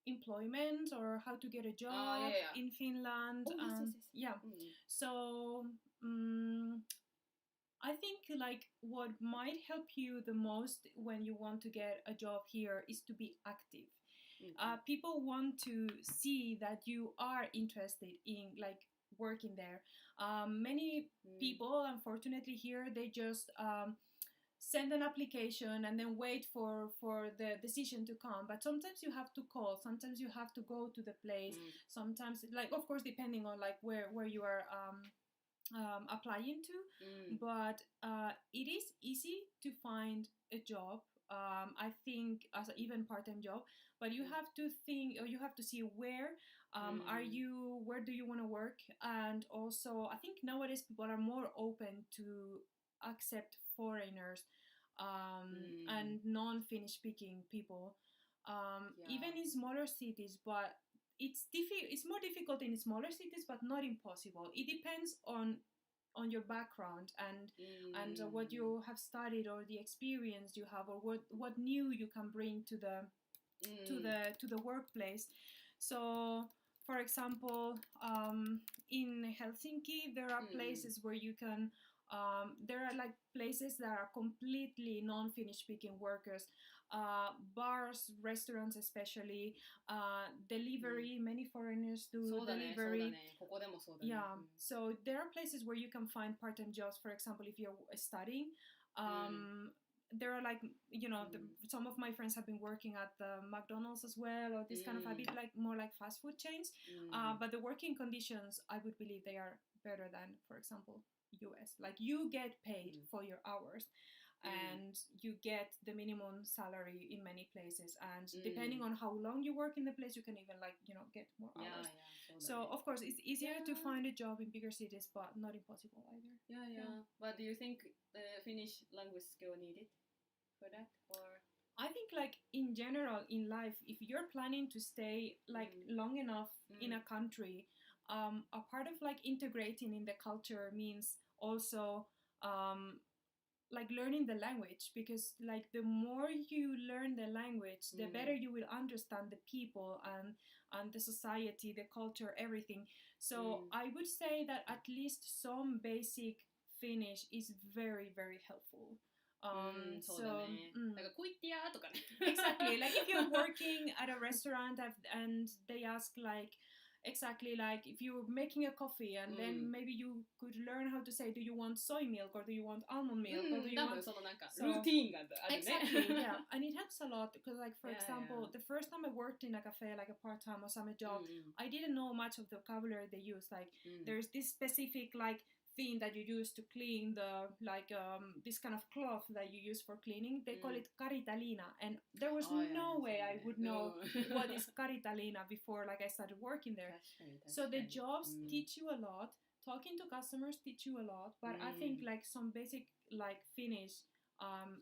employment or how to get a job in Finland. So I think like what might help you the most when you want to get a job here is to be active. People want to see that you are interested in like working there. Many people, unfortunately, here they just send an application and then wait for the decision to come. But sometimes you have to call. Sometimes you have to go to the place. Sometimes, like of course, depending on like where you are applying to. But it is easy to find a job. I think as an even part-time job. But you have to think, or you have to see where where do you want to work, and also I think nowadays people are more open to accept foreigners and non-Finnish speaking people, even in smaller cities. But it's more difficult in smaller cities, but not impossible. It depends on your background and what you have studied or the experience you have, or what new you can bring to the workplace. So for example, in Helsinki there are places where you can there are like places that are completely non-Finnish speaking workers, bars, restaurants especially, delivery, many foreigners do delivery. So there are places where you can find part-time jobs. For example, if you're studying, there are like, you know, some of my friends have been working at the McDonald's as well, or this kind of a bit like more like fast food chains. But the working conditions, I would believe they are better than, for example, US. Like you get paid for your hours, and you get the minimum salary in many places, and depending on how long you work in the place, you can even like, you know, get more hours. So of course it's easier to find a job in bigger cities, but not impossible either. But do you think the Finnish language skill needed for that, or I think like in general in life, if you're planning to stay like long enough in a country, a part of like integrating in the culture means also like learning the language, because like the more you learn the language, the better you will understand the people and the society, the culture, everything. So I would say that at least some basic Finnish is very, very helpful. Exactly, like if you're working at a restaurant and they ask like, exactly, like if you're making a coffee and then maybe you could learn how to say, do you want soy milk or do you want almond milk or do you want routine. Exactly, yeah, and it helps a lot because like for example, the first time I worked in a cafe, like a part-time or summer job, I didn't know much of the vocabulary they use. Like there's this specific like thing that you use to clean the like this kind of cloth that you use for cleaning. They call it caritalina, and there was no way I would know what is caritalina before like I started working there. So the jobs teach you a lot, talking to customers teach you a lot, but I think like some basic like Finnish,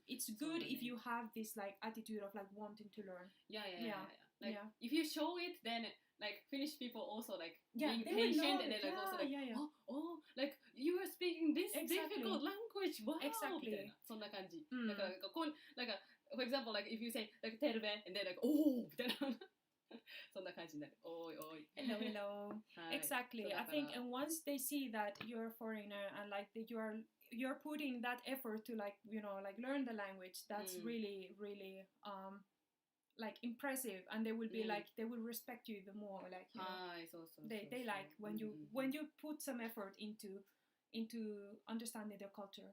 it's good if you have this like attitude of like wanting to learn. Like if you show it, then like Finnish people also like being patient, and then like also like oh like you are speaking this difficult language, wow, みたいなそんな感じ。だからなんかfor example like if you say like テルベ and then like おーみたいなそんな感じになる。おいおい。Hello. Exactly. I think and once they see that you're a foreigner and like that you're putting that effort to like, you know, like learn the language, that's really like impressive, and they will be like, they will respect you even more, like, you know, they like when you put some effort into understanding their culture,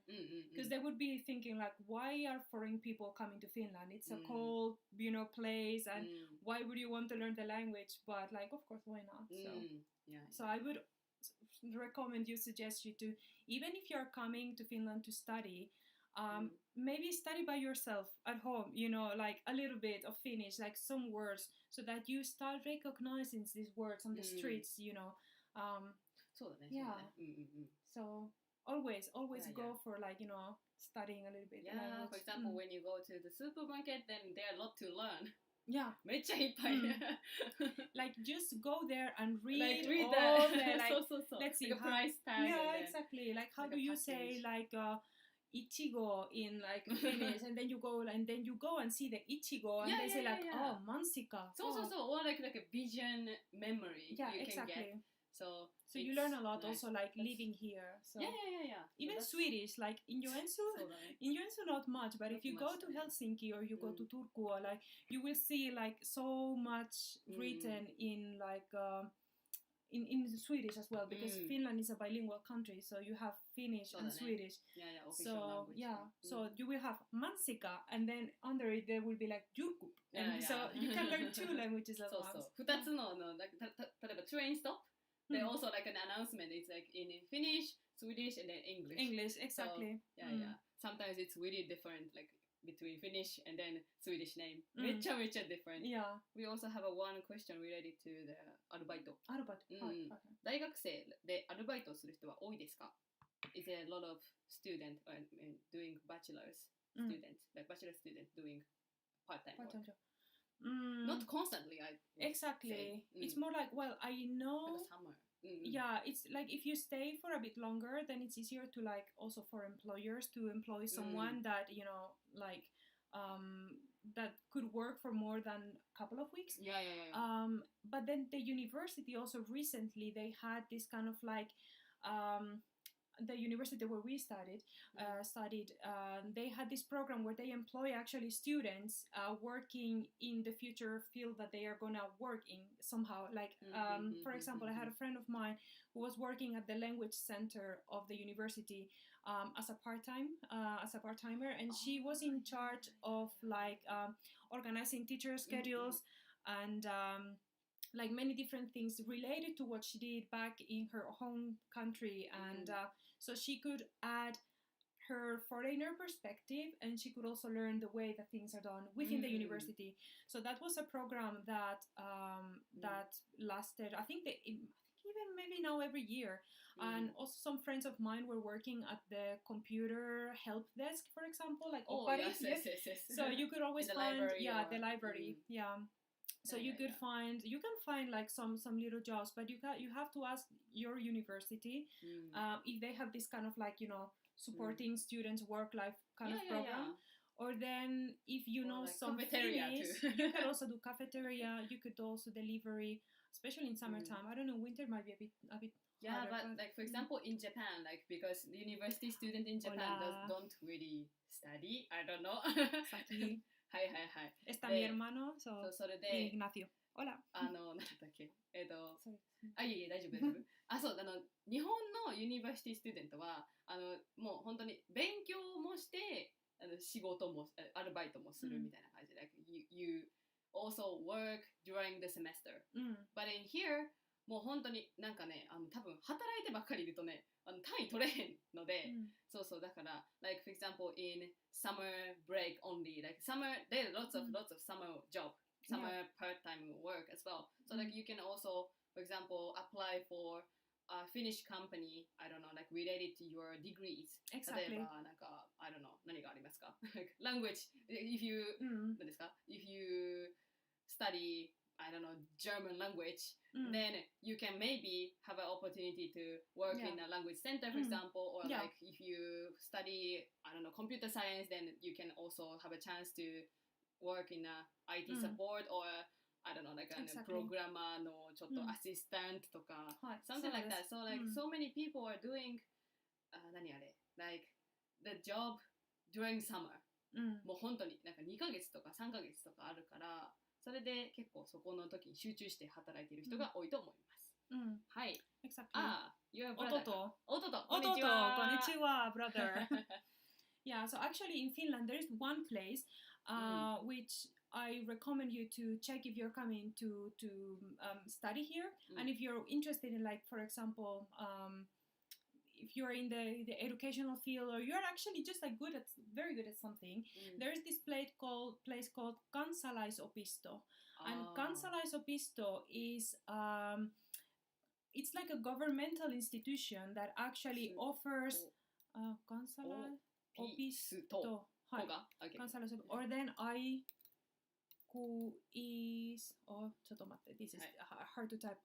because they would be thinking like, why are foreign people coming to Finland? It's a cold, you know, place, and why would you want to learn the language? But like, of course, why not? So I would suggest you to, even if you're coming to Finland to study, maybe study by yourself at home, you know, like a little bit of Finnish, like some words, so that you start recognizing these words on the streets, you know. So always go for like, you know, studying a little bit. For example, when you go to the supermarket, then there are a lot to learn. めっちゃいっぱい like just go there and read, like, all that. the like let's see like a price tag, exactly, like how like do you say like ichigo in like Finnish, and then you go and see the ichigo, and they say like oh mansika, or like a vision memory you exactly can get. So you learn a lot nice. Also like living here. So even so Swedish, like in Joensuu not much, but if you go to Helsinki or you go to Turku, or like you will see like so much written in like in Swedish as well, because Finland is a bilingual country, so you have Finnish and Swedish. So so you will have mansika, and then under it there will be like jurkup, and so you can learn 2 languages at once. 2つの例えば train stop, they also like an announcement, it's like in Finnish, Swedish, and then English, exactly. So, sometimes it's really different, like between Finnish and then Swedish name. めっちゃdifferent. We also have one question related to the アルバイト。大学生でアルバイトをする人は多いですか? Is there a lot of students doing bachelor's students, like bachelor students doing part-time work? Not constantly, exactly. Say. It's more like, well, I know. Like a summer. It's like if you stay for a bit longer, then it's easier to like also for employers to employ someone that, you know, like that could work for more than a couple of weeks. But then the university also recently, they had this kind of like the university where we studied, they had this program where they employ actually students working in the future field that they are gonna work in somehow. Like, for example, I had a friend of mine who was working at the language center of the university as a part-timer, and she was in charge of like organizing teacher schedules and like many different things related to what she did back in her home country, and so she could add her foreigner perspective, and she could also learn the way that things are done within the university. So that was a program that that lasted, I think even maybe now every year. And also some friends of mine were working at the computer help desk, for example, like yes. So you could always find the library. So you can find like some little jobs, but you have to ask your university if they have this kind of like, you know, supporting students work-life kind of program. Or then if you know like some Finnish, you can also do cafeteria. You could also delivery, especially in summertime. I don't know, winter might be a bit harder, but like for example in Japan, like because the university student in Japan don't really study. I don't know. はいEstá mi hermano, so それで Ignacio. Hola. なんだっけいえ大丈夫そう日本のユニバーシティスチューデントはもう本当に勉強もして仕事もアルバイトもするみたいな感じで、like you also work during the semester. But in here もう本当になんかね多分働いてばっかりいるとね単位取れへんので、そうだから like for example in summer break only, like summer there are lots of summer job, summer part-time work as well. So like you can also for example apply for a Finnish company, I don't know, like related to your degrees. Exactly. 例えばなんか I don't know 何がありますかlanguage, if you 何ですか if you study I don't know, German language, then you can maybe have an opportunity to work in a language center, for example, or like if you study, I don't know, computer science, then you can also have a chance to work in a IT support or, I don't know, like a programmer no ちょっと assistant とか something like that. So like so many people are doing, 何あれ like the job during summer. もう本当になんか2ヶ月とか3ヶ月とかあるから、それで結構そこの時に集中して働いている人が多いと思います。はい。Exactly. Your brother. 弟。こんにちは, brother. Yeah, so actually in Finland there is one place which I recommend you to check if you're coming to study here, and if you're interested in, like, for example, if you're in the educational field, or you're actually just like very good at something, there is this place called Kansalaisopisto. And Kansalaisopisto is it's like a governmental institution that actually offers Kansalaisopisto. Or then is ちょっと待って、this is hard to type.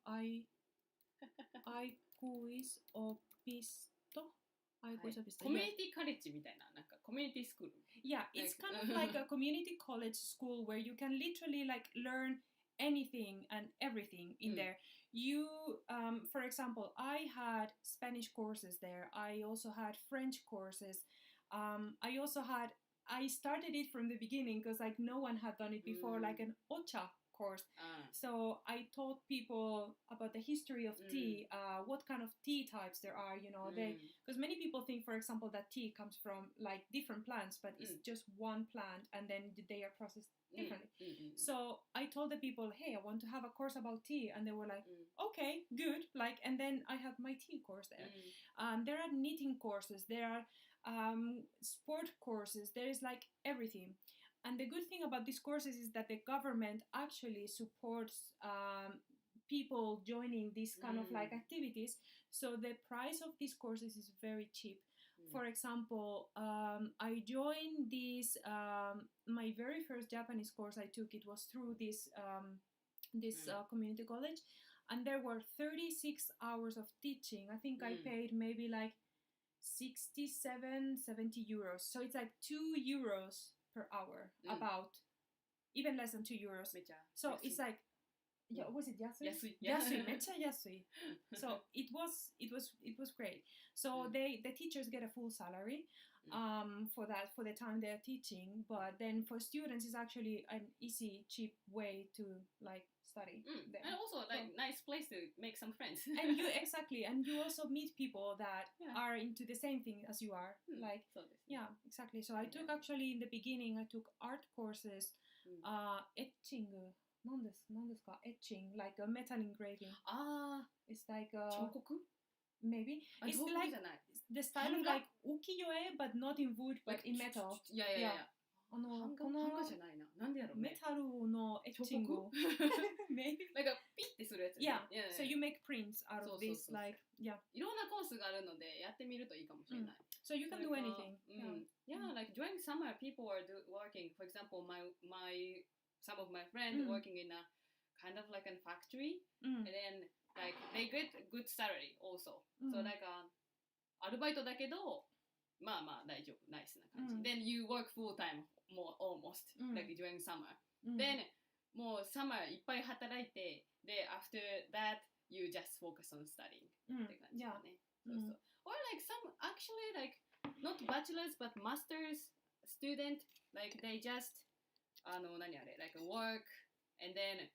Community college みたいな、なんか community school. Yeah, it's kind of like a community college school where you can literally like learn anything and everything in there. You, for example, I had Spanish courses there. I also had French courses. I started it from the beginning because like no one had done it before, like an Ocha course. So I taught people about the history of tea, what kind of tea types there are, you know, because many people think, for example, that tea comes from like different plants, but it's just one plant and then they are processed differently. So I told the people, hey, I want to have a course about tea, and they were like, okay, good, like, and then I had my tea course there. There are knitting courses, there are sport courses, there is like everything. And the good thing about these courses is that the government actually supports people joining these kind of like activities. So the price of these courses is very cheap. For example, I joined this, my very first Japanese course I took, it was through this community college. And there were 36 hours of teaching. I think I paid maybe like 70 euros. So it's like 2 euros per hour, about even less than 2 euros. So it's like, Yeah, was it Yasui? 安い。Yasui, めっちゃ安い. So it was great. So the teachers get a full salary for the time they're teaching, but then for students it's actually an easy, cheap way to like study there. And also like nice place to make some friends. And you also meet people that are into the same thing as you are. Like yeah, exactly. So I took actually in the beginning I took art courses, etching. 何ですか etching, like a metal engraving. It's like a 彫刻 maybe. It's like the style of like ukiyo-e, but not in wood, but in metal. いやいやいや。版画じゃないな。なんでやろうね。メタルのエッチングを maybe なんかピッてするやつ。Yeah. So you make prints out of this, like yeah. いろんなコースがあるのでやってみるといいかもしれない。So you can do anything. Yeah, like during summer, people are working. For example, some of my friends working in a kind of like a factory, and then like they get good salary also. So like アルバイトだけどまあまあ大丈夫、ナイスな感じ。Then you work full time, more almost like during summer. Then もう summer いっぱい働いて、で after that you just focus on studying って感じだね。そうそう。Or like some actually like not bachelors but masters student, like they just 何あれ like work and then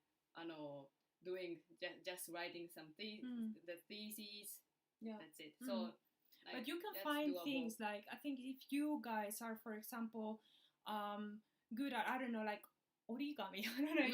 doing just writing some the theses. That's it. So but you can find things like I think if you guys are for example good at I don't know like origami. I don't know.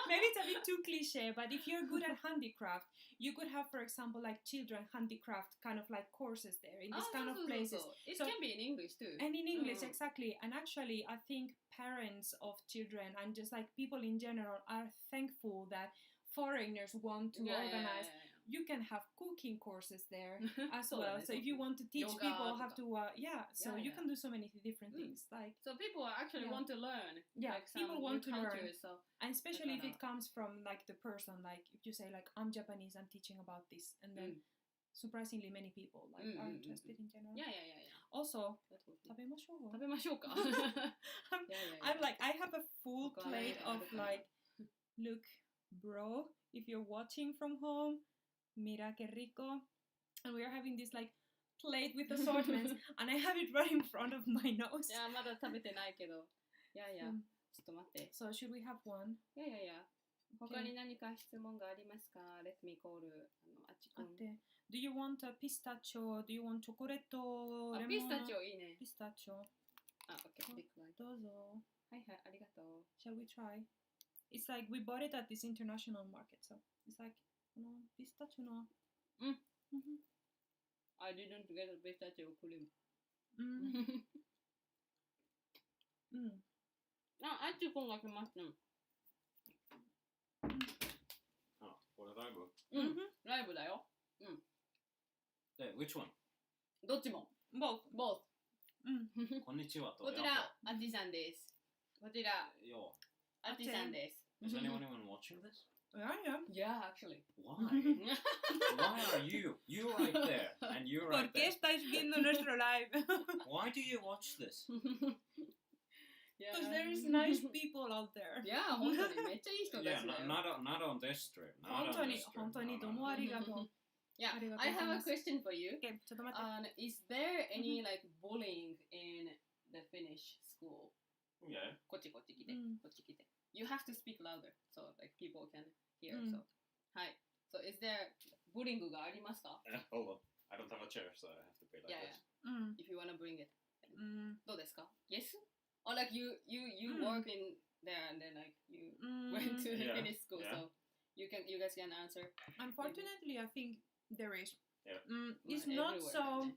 Maybe it's a bit too cliche, but if you're good at handicraft, you could have, for example, like children handicraft kind of like courses there in this kind of places. It can be in English too. And in English, exactly. And actually, I think parents of children and just like people in general are thankful that foreigners want to organize. You can have cooking courses there as well. So if you want to teach people how to, you can do so many different things. Like so people actually want to learn. Yeah, like people want to learn. So and especially if it comes from like the person, like if you say like I'm Japanese, I'm teaching about this, and then surprisingly many people like are interested in general. Yeah. Also, 食べましょう。食べましょうか。I'm like I have a full plate of like, look, bro, if you're watching from home. Mira que rico. And we are having this like plate with assortments and I have it right in front of my nose. いや、まだ食べてないけど。いやいや、ちょっと待って。So should we have one? いや。他に何か質問がありますか ?Let me call あっちくん。Do you want a pistachio? Do you want chocolate? ピスタチオいいね。ピスタチオ。OK。どうぞ。はい、ありがとう。Shall we try? It's like we bought it at this international market, so it's like pistachio no. I didn't get a pistachio cream. あっちこんが来ました。これライブ？ライブだよ。Which one? どっちも。Both. こんにちはと。こちら、あっちさんです。こちら、あっちさんです。Is anyone watching this? Yeah, actually. Why? Why are you? You're right there, and you're right there. ¿Por qué estáis viendo nuestro live? Why do you watch this? Because there is nice people out there. Yeah, 本当にめっちゃいい人たちだよ。Yeah, not on this stream. 本当にどうもありがとう。Yeah, I have a question for you. Okay, ちょっと待って。Is there any like bullying in the Finnish school? Yeah. こっち来て。You have to speak louder so like people can hear. So, はい。So, is there bullying がありますか Hold on. I don't have a chair, so I have to be like this. If you want to bring it. どうですか Yes? Or like you work in there and then like you went to the Finnish school, so you guys can answer. Unfortunately, I think there is. Yeah. It's not so.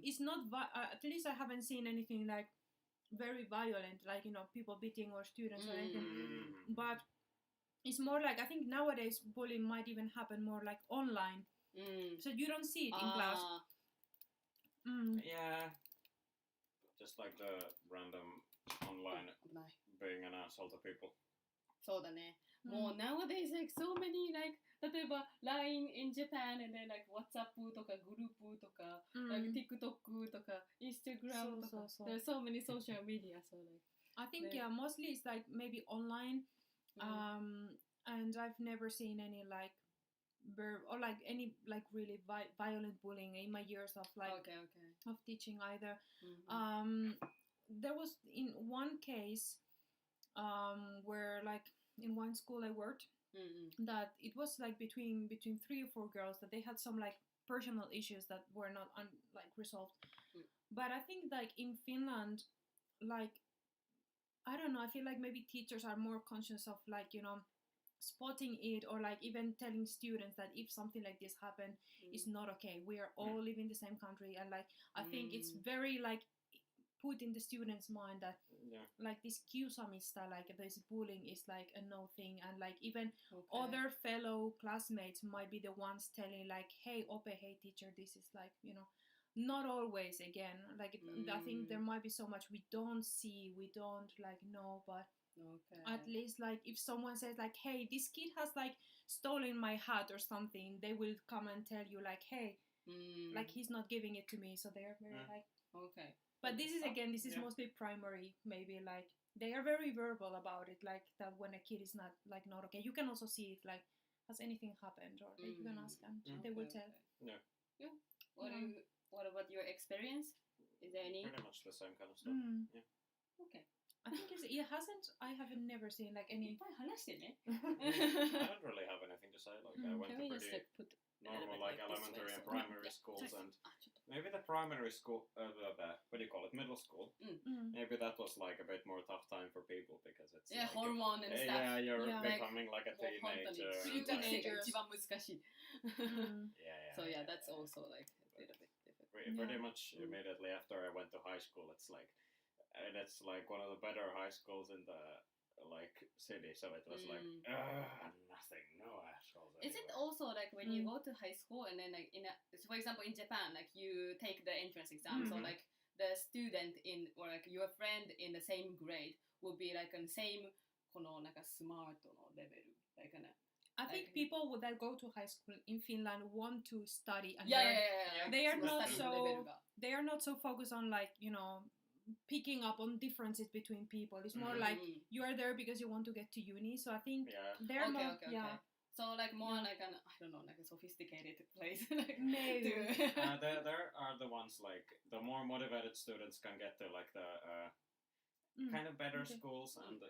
It's not. At least I haven't seen anything like very violent, like people beating or students or anything. But it's more like I think nowadays bullying might even happen more like online. So you don't see it in class. Yeah. Just like the random online being an asshole to people. そうだね。もう nowadays like so many like 例えば LINE in Japan and then like WhatsApp とかグループとか、like TikTok とか Instagram とか there's so many social media so like I think mostly it's like maybe online and and I've never seen any like or like any like really violent bullying in my years of like of teaching either. There was in one case where like in one school I worked that it was like between 3 or 4 girls that they had some like personal issues that were not like resolved. But I think like in Finland, like I don't know, I feel like maybe teachers are more conscious of like, you know, spotting it, or like even telling students that if something like this happened, it's not okay. We are all living in the same country, and like I think it's very like put in the students' mind that like this kiusaamista, like this bullying is like a no thing, and like even other fellow classmates might be the ones telling like, hey Ope, hey teacher, this is like, you know, not always again, like I think there might be so much we don't see, we don't like know, but at least like if someone says like, hey, this kid has like stolen my hat or something, they will come and tell you like, hey, like he's not giving it to me, so they're very like but this is again, this is mostly primary, maybe like they are very verbal about it, like that when a kid is not like not okay, you can also see it like, has anything happened, or like you can ask and they will tell. What about your experience? Is there any? Pretty much the same kind of stuff. Okay. I think I have never seen like any. I don't really have anything to say. Like I went to pretty normal like elementary and primary schools, and maybe the primary school, what do you call it, middle school. Maybe that was like a bit more tough time for people because it's like, hormone and stuff. You're becoming like a teenager. So that's also like a bit of it different. Pretty much immediately after I went to high school, it's like one of the better high schools in the like city, so it was like nothing, no assholes anywhere. Is it also like when you go to high school and then like for example in Japan, like you take the entrance exam, so like the student in, or like your friend in the same grade will be like on same このなんかスマートのレベル like I think people that go to high school in Finland want to study, and they are not so focused on like, you know, picking up on differences between people. It's more like you are there because you want to get to uni. So I think they're more So like more like an, I don't know, like a sophisticated place. Like maybe. There are the ones like the more motivated students can get to like the kind of better schools, and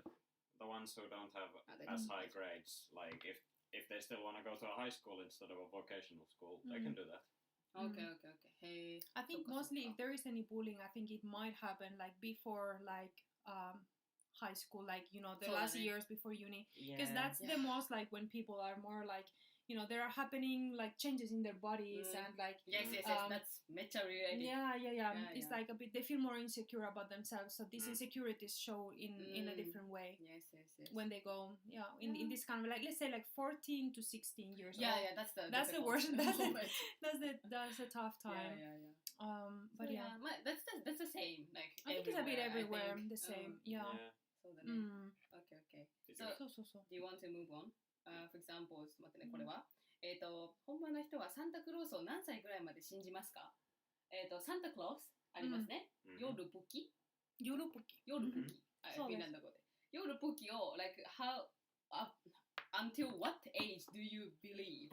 the ones who don't have as high grades, like if they still want to go to a high school instead of a vocational school, they can do that. Okay. Hey, I think mostly if there is any bullying, I think it might happen like before like high school, like, you know, the last years before uni, because that's the most like when people are more like, you know, there are happening like changes in their bodies and like that's meta related. It's like a bit, they feel more insecure about themselves, so these insecurities show in a different way when they go in this kind of like, let's say like 14 to 16 years old. That's the worst. That's a tough time. But that's the same, like I think it's a bit everywhere the same. Okay. So So do you want to move on? For example, ちょっと待ってね、これは本場の人はサンタクロースを何歳ぐらいまで信じますか？サンタクロースありますね。夜ポキフィンランド語で夜ポキを like how until what age do you believe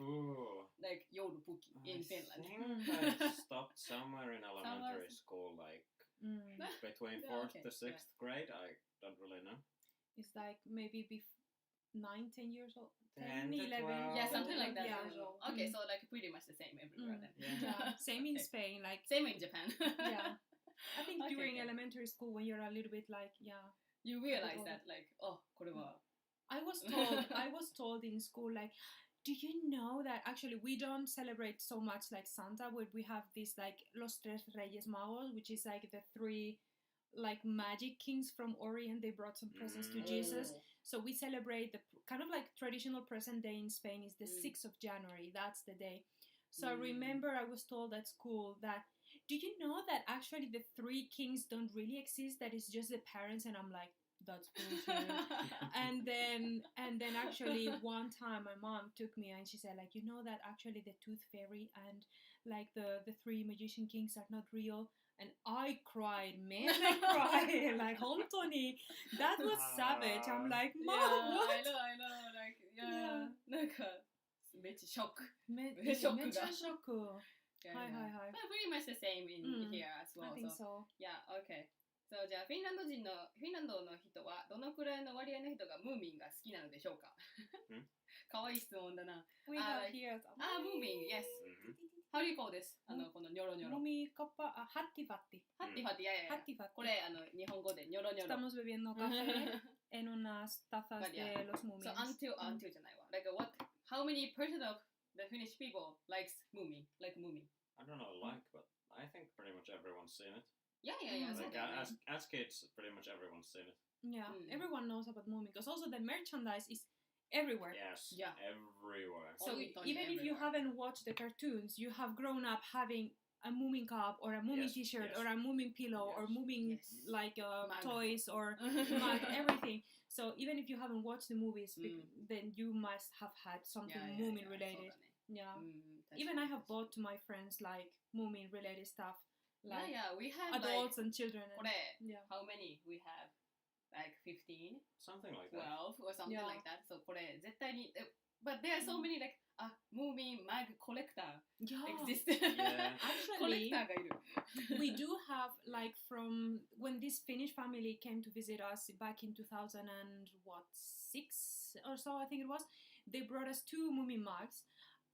like 夜ポキ in Finland? I stopped somewhere in elementary school, like between 4th to 6th grade. I don't really know. It's like maybe 9-10 years old. 10 11, 12, something like that. Okay, Mm. so like pretty much the same everywhere then. Same in Spain, like same in Japan. I think during elementary school when you're a little bit like you realize that like これは I was told in school like, do you know that actually we don't celebrate so much like Santa, where we have this like Los Tres Reyes Magos, which is like the 3 like magic kings from Orient. They brought some presents to Jesus. So we celebrate the kind of like traditional present day in Spain is the 6th of January. That's the day. So I remember I was told at school that, do you know that actually the 3 kings don't really exist? That it's just the parents. And I'm like, that's bullshit. and then actually one time my mom took me and she said like, you know that actually the tooth fairy and like the 3 magician kings are not real. And I cried, man, I cried, like, hontoni, that was savage. I'm like, Mom, what? I know, like, なんかめっちゃショック。めっショックが。ちゃショック。はいはいはい。But pretty much the same in here as well. I think so. Yeah, okay. So じゃあフィンランドの人はどのくらいの割合の人がムーミンが好きなのでしょうか？かわいい質問だな。We have here. Moving, yes. How do you call this? このニョロニョロ。ムミカパ、ハッティファッティ。ハッティファッティ、いやいや。ハッティファッティ。これ日本語でニョロニョロ。Estamos bebiendo café en unas tazas de los Moomins. So until じゃないわ。Like how many percent of the Finnish people likes Moomin? Like Moomin? I don't know, but I think pretty much everyone's seen it. Yeah. Like as kids, pretty much everyone's seen it. Yeah, everyone knows about Moomin because also the merchandise is everywhere. Yes, yeah, everywhere. So even if you haven't watched the cartoons, you have grown up having a Moomin cup or a Moomin T-shirt or a Moomin pillow or Moomin like toys or mug, everything. So even if you haven't watched the movies, then you must have had something Moomin related. Yeah. Even I have bought to my friends like Moomin related stuff. Like we have adults and children. How many we have? Like 15? Something like 12 that. or something like that. So これ絶対に But there are so many like Moomin mag collector exist. Actually, we do have like from when this Finnish family came to visit us back in 2006 or so, I think it was. They brought us 2 Moomin mugs.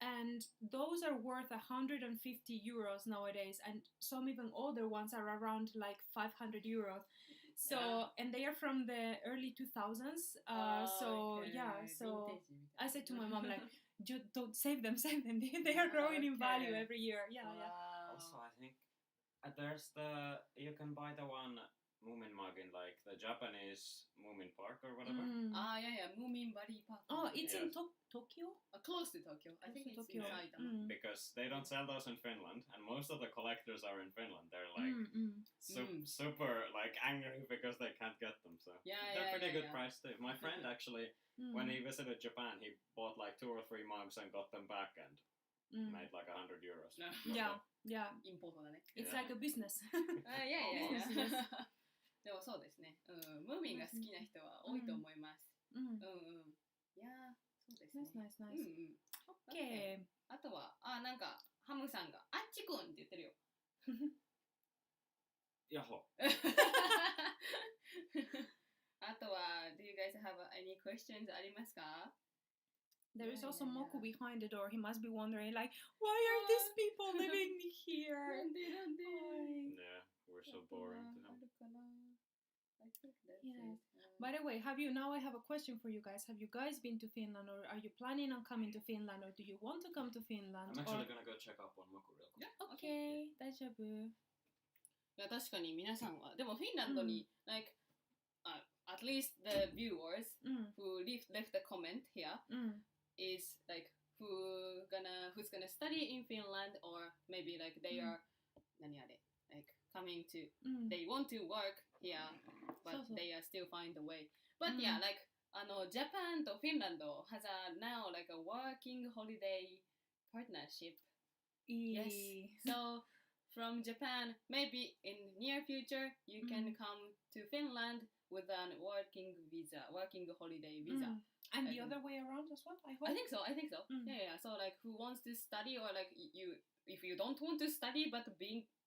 And those are worth 150 euros nowadays, and some even older ones are around like 500 euros. So and they are from the early 2000s. So I said to my mom like, don't save them. They are growing in value every year. Also, I think there's you can buy the one Moomin mug in like the Japanese Moomin Park or whatever. Moomin Bari Park. Oh, it's in Tokyo? Close to Tokyo. I think it's in Saitama. Because they don't sell those in Finland, and most of the collectors are in Finland. They're like super like angry because they can't get them. So they're pretty good price too. My friend actually, when he visited Japan, he bought like 2 or 3 mugs and got them back and made like 100 euros. Yeah. It's like a business. でもそうですね。ムーミンが好きな人は多いと思います。いやそうですね。Nice. Okay. あとはなんかハムさんがあっちくんって言ってるよ。やっほ。あとは Do you guys have any questions ありますか？ There is also Moku behind the door. He must be wondering like, why are these people living here? Yeah, we're so boring to them. I think that's it. By the way, I have a question for you guys. Have you guys been to Finland, or are you planning on coming to Finland, or do you want to come to Finland? I'm actually gonna go check up on Moku real quick. Okay, 大丈夫。いや確かに皆さんはでもフィンランドに、like at least the viewers who left a comment here is like who's gonna study in Finland, or maybe like they are 何あれ like coming to they want to work here but they are still find a way. But yeah, like Japan to Finland has now like a working holiday partnership. Yes. So from Japan, maybe in near future you can come to Finland with a working holiday visa. And the other way around as well, I hope? I think so. Yeah. So like who wants to study, or like if you don't want to study but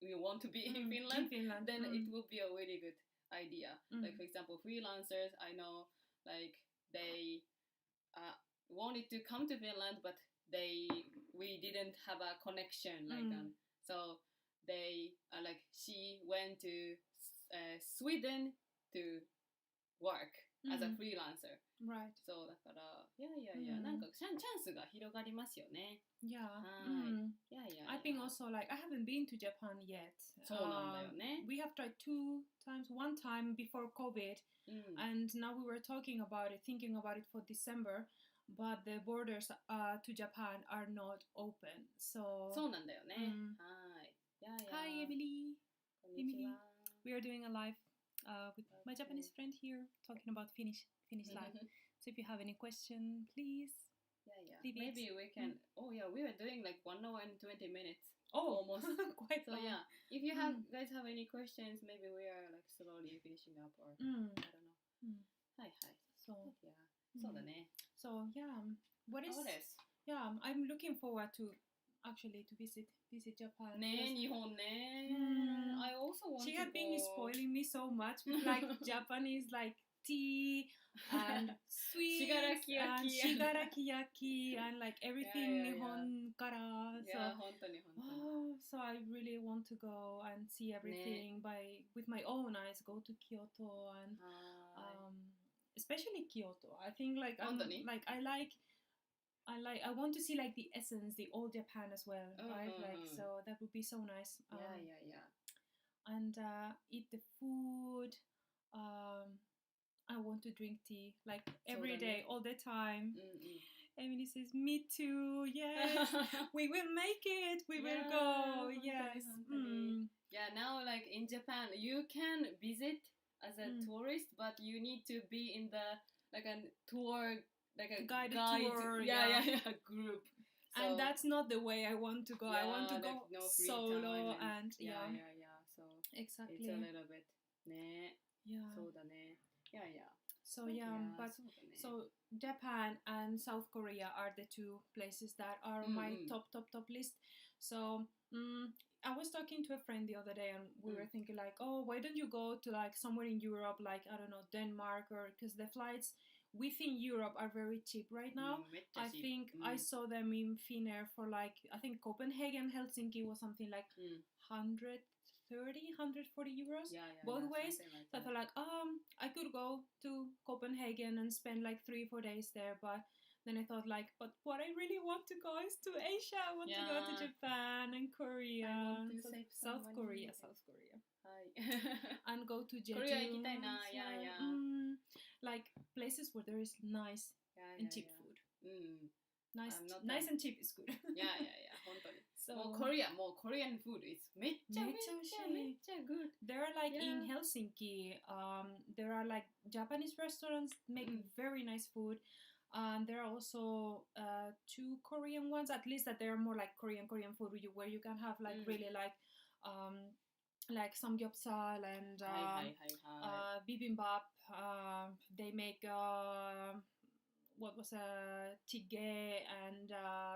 you want to be in Finland, then it will be a really good idea. Like for example, freelancers, I know like they wanted to come to Finland, but we didn't have a connection like so they like she went to Sweden to work as a freelancer. Right. そうだからなんかチャンスが広がりますよね。Yeah. I think also like I haven't been to Japan yet. そうなんだよね。We have tried 2 times, one time before COVID, and now we were thinking about it for December, but the borders to Japan are not open. So そうなんだよね。はい。Hi Emily. こんにちは。We are doing a live with my Japanese friend here talking about Finnish life. So if you have any question, please. Maybe we can. We are doing like 1 hour and 20 minutes. Almost. Quite so long. If you guys have any questions, maybe we are like slowly finishing up, or I don't know. はいはい。そうだね。So what is? そうです。Yeah, I'm looking forward to actually to visit Japan. ね、日本ね。I also want She to had been go. spoiling me so much with like Japanese like tea and sweets and shigaraki and like everything Nihon kara. So, 本当に本当に。so I really want to go and see everything with my own eyes. Go to Kyoto and especially Kyoto. I think like I want to see like the essence, the old Japan as well, right? Like so that would be so nice. And eat the food. I want to drink tea like every day, all the time. Emily says, "Me too. Yes, we will make it. We will go. Yes." Yeah, now like in Japan, you can visit as a tourist, but you need to be in the like a tour. Like a guided tour, group. So, and that's not the way I want to go. I want to go solo and So exactly. It's a little bit ね。そうだね。So but so Japan and South Korea are the two places that are on my top list. So I was talking to a friend the other day and we were thinking like, oh, why don't you go to like somewhere in Europe, like I don't know, Denmark, or because the flights within Europe are very cheap right now. I think I saw them in Finnair for like, I think Copenhagen, Helsinki was something like 130, 140 euros both ways. Like so I thought like, I could go to Copenhagen and spend like 3-4 days there, but then I thought like, but what I really want to go is to Asia. I want to go to Japan and Korea, South Korea. And go to Jeju. Like places where there is nice and cheap food. Nice and cheap is good. 本当に。もうKorean food is めっちゃ good. There are like in Helsinki, there are like Japanese restaurants making very nice food. There are also 2 Korean ones, at least that they are more like Korean food where you can have like really like samgyeopsal and bibimbap. They make jjigae and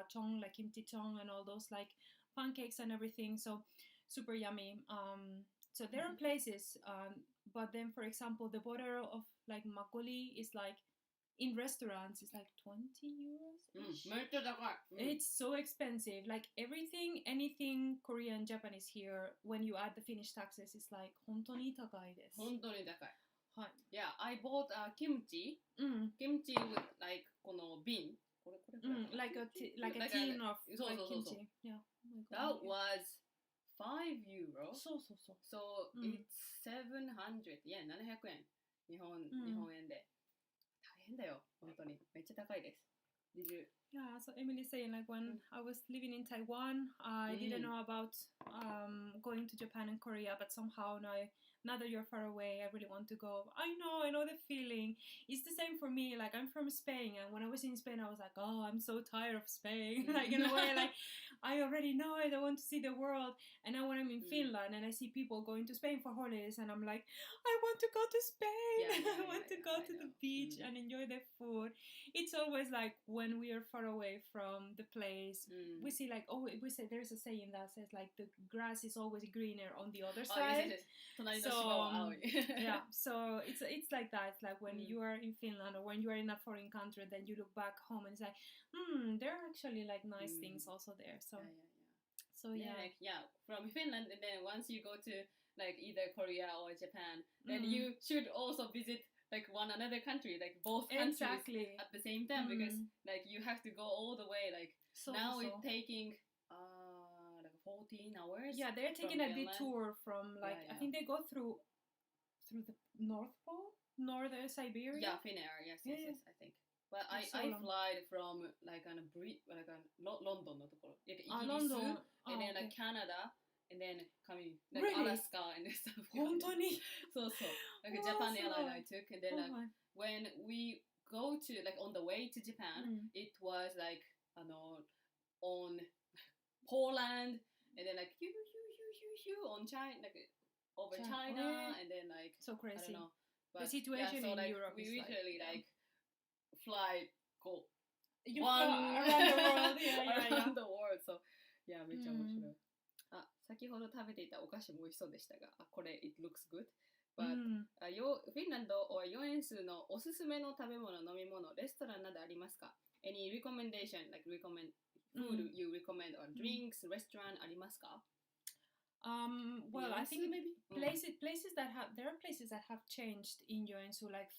chong, like kimchi chong, and all those like pancakes and everything. So super yummy. So there are places, but then for example, the border of like makgeolli is like in restaurants it's like 20 euros. It's so expensive. Like anything Korean, Japanese here, when you add the Finnish taxes, it's like 本当に高いです。本当に高い。Yeah, I bought kimchi. Kimchi with like この瓶。like a tin of like kimchi. Yeah. That was 5 euros. So it's 700. Yeah, 700円。日本円で。大変だよ、本当に。めっちゃ高いです。Did you? Yeah, so Emily's saying like when I was living in Taiwan, I didn't know about going to Japan and Korea, but somehow now that you're far away, I really want to go. I know the feeling. It's the same for me. Like I'm from Spain, and when I was in Spain, I was like, oh, I'm so tired of Spain. Like in a way, like I already know it. I want to see the world. And now when I'm in Finland and I see people going to Spain for holidays, and I'm like, I want to go to Spain. I want to go to the beach and enjoy the food. It's always like when we are far away from the place, we see like, we say there's a saying that says like the grass is always greener on the other side. Yeah, so it's like that. It's like when you are in Finland or when you are in a foreign country, then you look back home and it's like, there are actually like nice things also there. So from Finland, and then once you go to like either Korea or Japan, then you should also visit like one another country, like both countries at the same time, because like you have to go all the way. Like it's taking 14 hours. Yeah, they're taking a detour from like I think they go through the North Pole, Northern Siberia. Yeah, Finnair. Yes, I think. But I fly from like on a London のところ、イギリス、London, and then like Canada, and then coming like really? Alaska and stuff. 本当に？そう。Like a Japan airline I took, and then like when we go to like on the way to Japan, it was like on Poland, and then like on China, like over China, and then like so crazy. I don't know. But, the situation so, in like, Europe we is usually like fly go You around the world, around the world. So, いやめっちゃ面白い。あ、先ほど食べていたお菓子も美味しそうでしたが、あ、これ it looks good. But、フィンランド or ヨエンスのおすすめの食べ物、飲み物、レストランなどありますか？ Any recommendation, like recommend food you recommend or drinks, restaurant ありますか？Well, I think maybe places that have changed in Joensuu. Like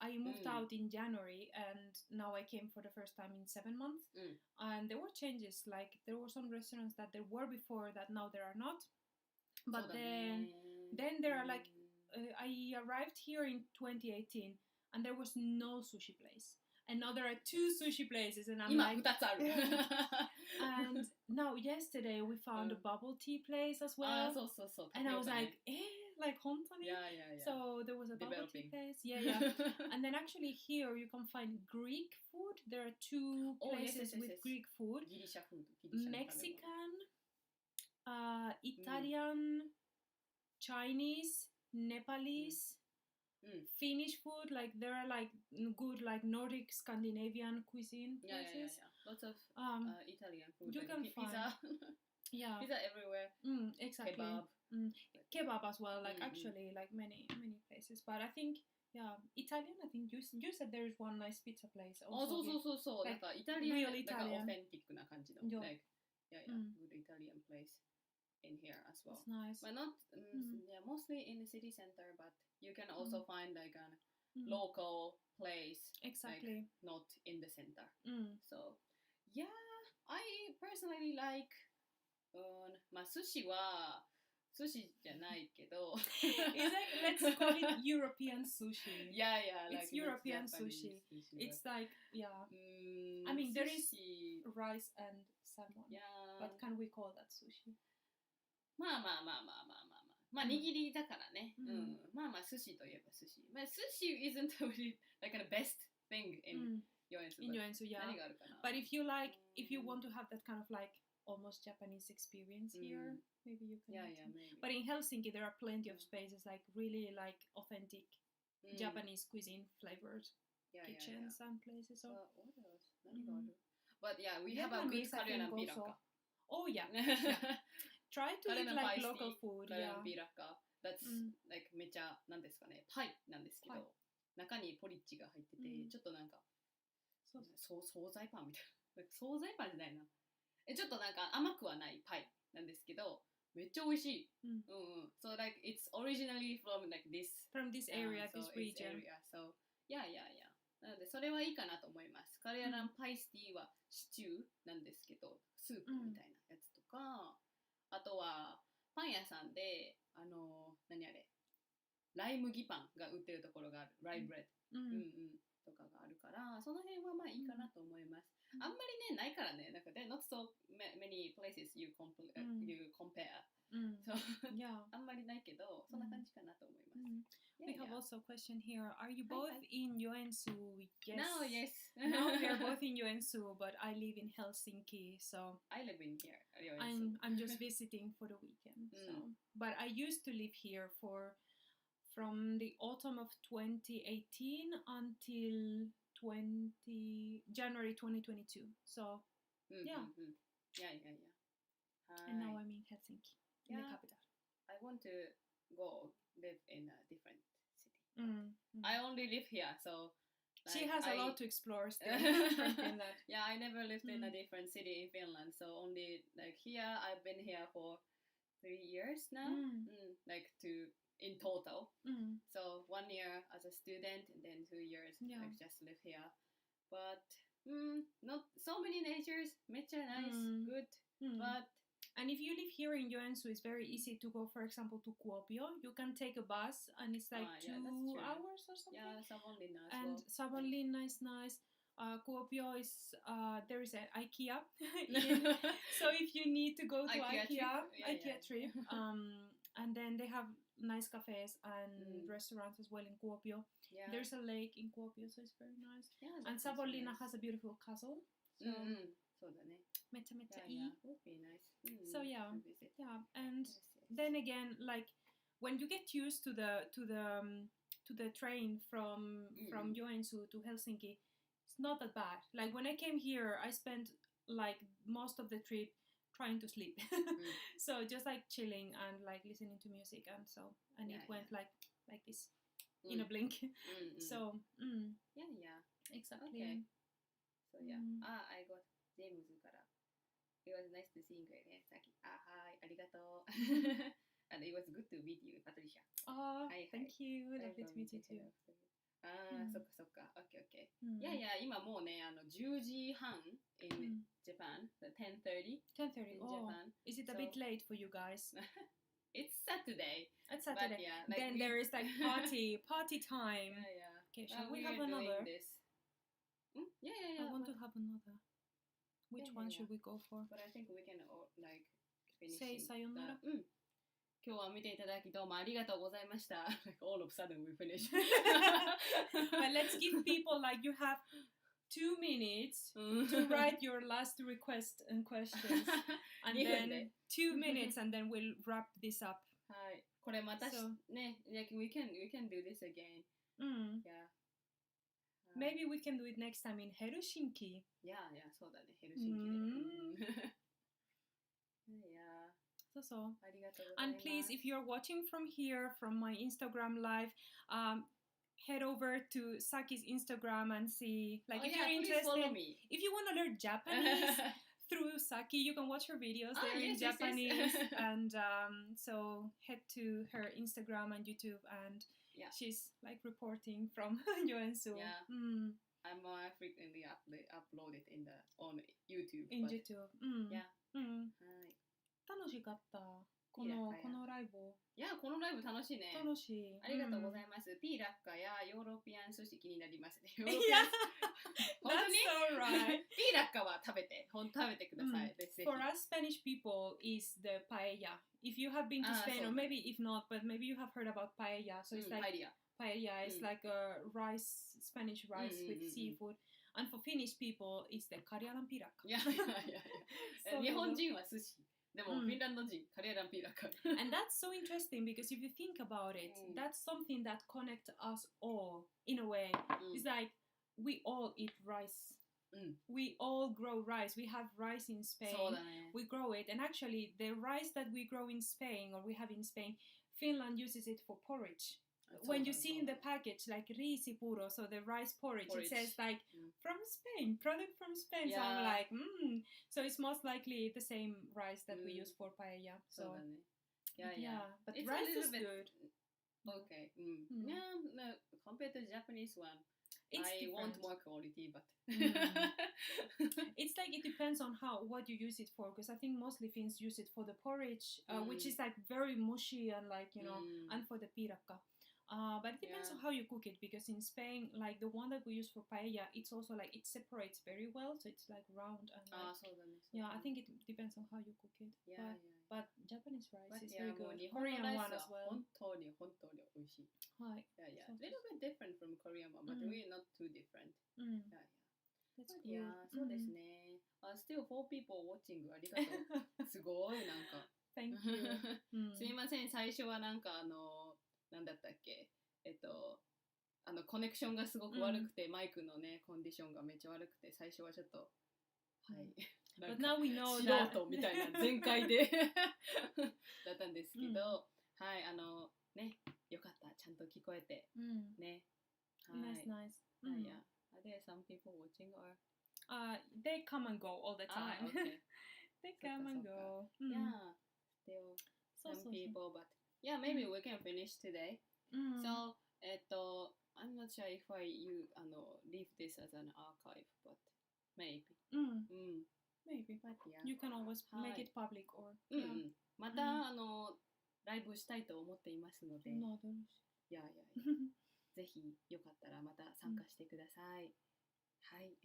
I moved out in January, and now I came for the first time in 7 months. And there were changes. Like there were some restaurants that there were before that now there are not. But then there are like I arrived here in 2018, and there was no sushi place. And now there are 2 sushi places, and I'm like, 2つある。and now yesterday we found a bubble tea place as well. And I was like, like hontoni? Yeah. So there was a bubble tea place. Yeah. And then actually here you can find Greek food. There are 2 places with Greek food. Mexican, Italian, Chinese, Nepalese. Finnish food, like there are like good like Nordic Scandinavian cuisine places. Yeah. Lots of Italian food. You can pizza. Yeah. Pizza everywhere. Exactly. Kebab as well. Like actually, like many places. But I think Italian. I think you said there is one nice pizza place. Also そう。 Like なんかイタリアン、 real Italian. なんかオフェンティックな感じの。Like, good Italian place in here as well. It's nice. But not, mostly in the city center, but you can also find like a local place. Exactly. Like, not in the center. So, yeah, I personally like, まあ寿司は寿司じゃないけど It's like, let's call it European sushi. Yeah, it's like European sushi. It's like, I mean, there is rice and salmon. Yeah. But can we call that sushi? まあ握りだからね。まあ寿司といえば寿司。まあ寿司 isn't really like the best thing in Joensuu. In Joensuu, yeah. 何があるかな But if you want to have that kind of like almost Japanese experience here, maybe you can. Yeah, maybe. But in Helsinki, there are plenty of spaces like really like authentic Japanese cuisine flavored kitchens and places. So. What else? 何がある But yeah, we have a good Karjalan pirakka. Oh yeah. Try to eat like local food. Karjalan pirakka. That's like めちゃなんですかね、パイなんですけど、中にポリッチが入ってて、ちょっとなんか惣菜パンみたいな。惣菜パンじゃないな。ちょっとなんか甘くはないパイなんですけど、めっちゃ美味しい。So like it's originally from like this area, this region. So yeah. なのでそれはいいかなと思います。カレーランパイスティーはシチューなんですけど、スープみたいなやつとか、あとはパン屋さんで何あれライ麦パンが売ってるところがある。ライブレッド。とかがあるから、その辺はまあいいかなと思います。あんまりねないからね、なんかnot so many places you compare. So あんまりないけど、そんな感じかなと思います。We have also a question here. Are you both in Joensuu? Yes. Now, yes. Now we are both in Joensuu, but I live in Helsinki, so I live in here. I'm just visiting for the weekend. So, but I used to live here from the autumn of 2018 until January 2022. So, yeah. And now I'm in Helsinki, in the capital. I want to go live in a different city. I only live here, so like, she has a lot to explore still. Yeah, I never lived in a different city in Finland, so only like here I've been here for 3 years now, like in total. So 1 year as a student and then 2 years like just live here. But not so many natures, めっちゃ nice, good, but and if you live here in Joensuu, it's very easy to go, for example, to Kuopio. You can take a bus and it's like 2 hours or something. Yeah, Savonlinna as and well. Savonlinna is nice. Kuopio is, there is an IKEA. So if you need to go to IKEA trip. And then they have nice cafes and restaurants as well in Kuopio. Yeah. There's a lake in Kuopio, so it's very nice. Yeah, and Savonlinna has a beautiful castle. So そうだね。めちゃめちゃいい。Would be nice. So yeah, and then again, like when you get used to the train from Joensuu to Helsinki, it's not that bad. Like when I came here, I spent like most of the trip trying to sleep. So just like chilling and like listening to music and it went like this in a blink. So yeah. exactly. Okay. So yeah. I got James から It was nice to see you again. さっきはい、ありがとう。And it was good to meet you, Patricia. Thank you. Lovely to meet you too. そっかそっか。OK, OK. いやいや、今もうね、10時半 in Japan, 10:30 in Japan. Is it a bit late for you guys? It's Saturday. It's Saturday. But yeah, like then there is like party time. Yeah. Okay, shall we have another? Yeah. I want to have another. Which one should we go for? But I think we can like finish. Say sayonara. 今日は見ていただきどうもありがとうございました。All of a sudden we finish. But let's give people like you have 2 minutes to write your last request and questions, and then 2 minutes, and then we'll wrap this up. はい。これまたね、like we can do this again. Yeah. Maybe we can do it next time in Helsinki. Yeah, そうだね。ヘルシンキで。Yeah. So. And please, if you're watching from here, from my Instagram live, head over to Saki's Instagram and see, like, if you're interested, if you want to learn Japanese through Saki, you can watch her videos there in Japanese. And so head to her Instagram and YouTube, and she's like reporting from Joensuu. Yeah. I more frequently upload it on YouTube. In YouTube. Yeah. 楽しかった。このライブ。いや、このライブ楽しいね。楽しい。ありがとうございます。ピーラッカやヨーロピアン寿司気になりますね。いや、本当に That's alright. ピーラッカは食べてください。For us Spanish people is the paella. If you have been to Spain, or maybe if not, but maybe you have heard about paella. So it's like paella is like a Spanish rice with seafood. And for Finnish people, it's the カリアランピーラッカ。いや。日本人は寿司。でも、フィンランド人、カレーランピーラッカ。And that's so interesting because if you think about it, that's something that connects us all in a way. It's like we all eat rice. We all grow rice. We have rice in Spain. We grow it. And actually, the rice that we grow in Spain, or we have in Spain, Finland uses it for porridge. When you see in the package, like riisi puro, so the rice porridge, it says like from Spain, product from Spain. So I'm like, So it's most likely the same rice that we use for paella. So but it's rice is good. Okay. Yeah, no, compared to Japanese one, I want more quality, but it's like it depends on what you use it for. Because I think mostly Finns use it for the porridge, which is like very mushy and like and for the piirakka. But it depends on how you cook it, because in Spain, like the one that we use for paella, it's also like it separates very well, so it's like round and I think it depends on how you cook it. But Japanese rice is very good. Korean one as well. 本当に美味しい。はい。A little bit different from Korean one, but really not too different. That's good. そうですね。Still 4 people watching ありがとう。すごいなんか。Thank you. すみません、最初はなんかなんだったっけコネクションがすごく悪くて、マイクのねコンディションがめっちゃ悪くて、最初はちょっとBut now we know 素人みたいな全開でだったんですけど、はいね、よかった、ちゃんと聞こえてね。Nice. Yeah. Are there some people watching or? They come and go all the time. Okay. They come and go. Yeah. Still some people, but yeah, maybe we can finish today. So, I'm not sure if I leave this as an archive, but maybe. Maybe. But yeah. You can always make it public or. またライブしたいと思っていますので。いや。ぜひよかったらまた参加してください。はい。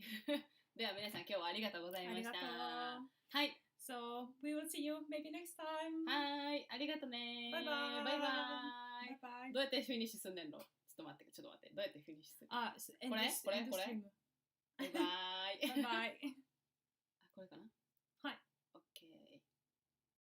では皆さん今日はありがとうございました。はい。So we will see you maybe next time. はい。ありがとうね。バイバイ。どうやってフィニッシュすんねんの？ちょっと待って。どうやってフィニッシュする？これ？バイバイ。バイバイ。バイバイ。これかな？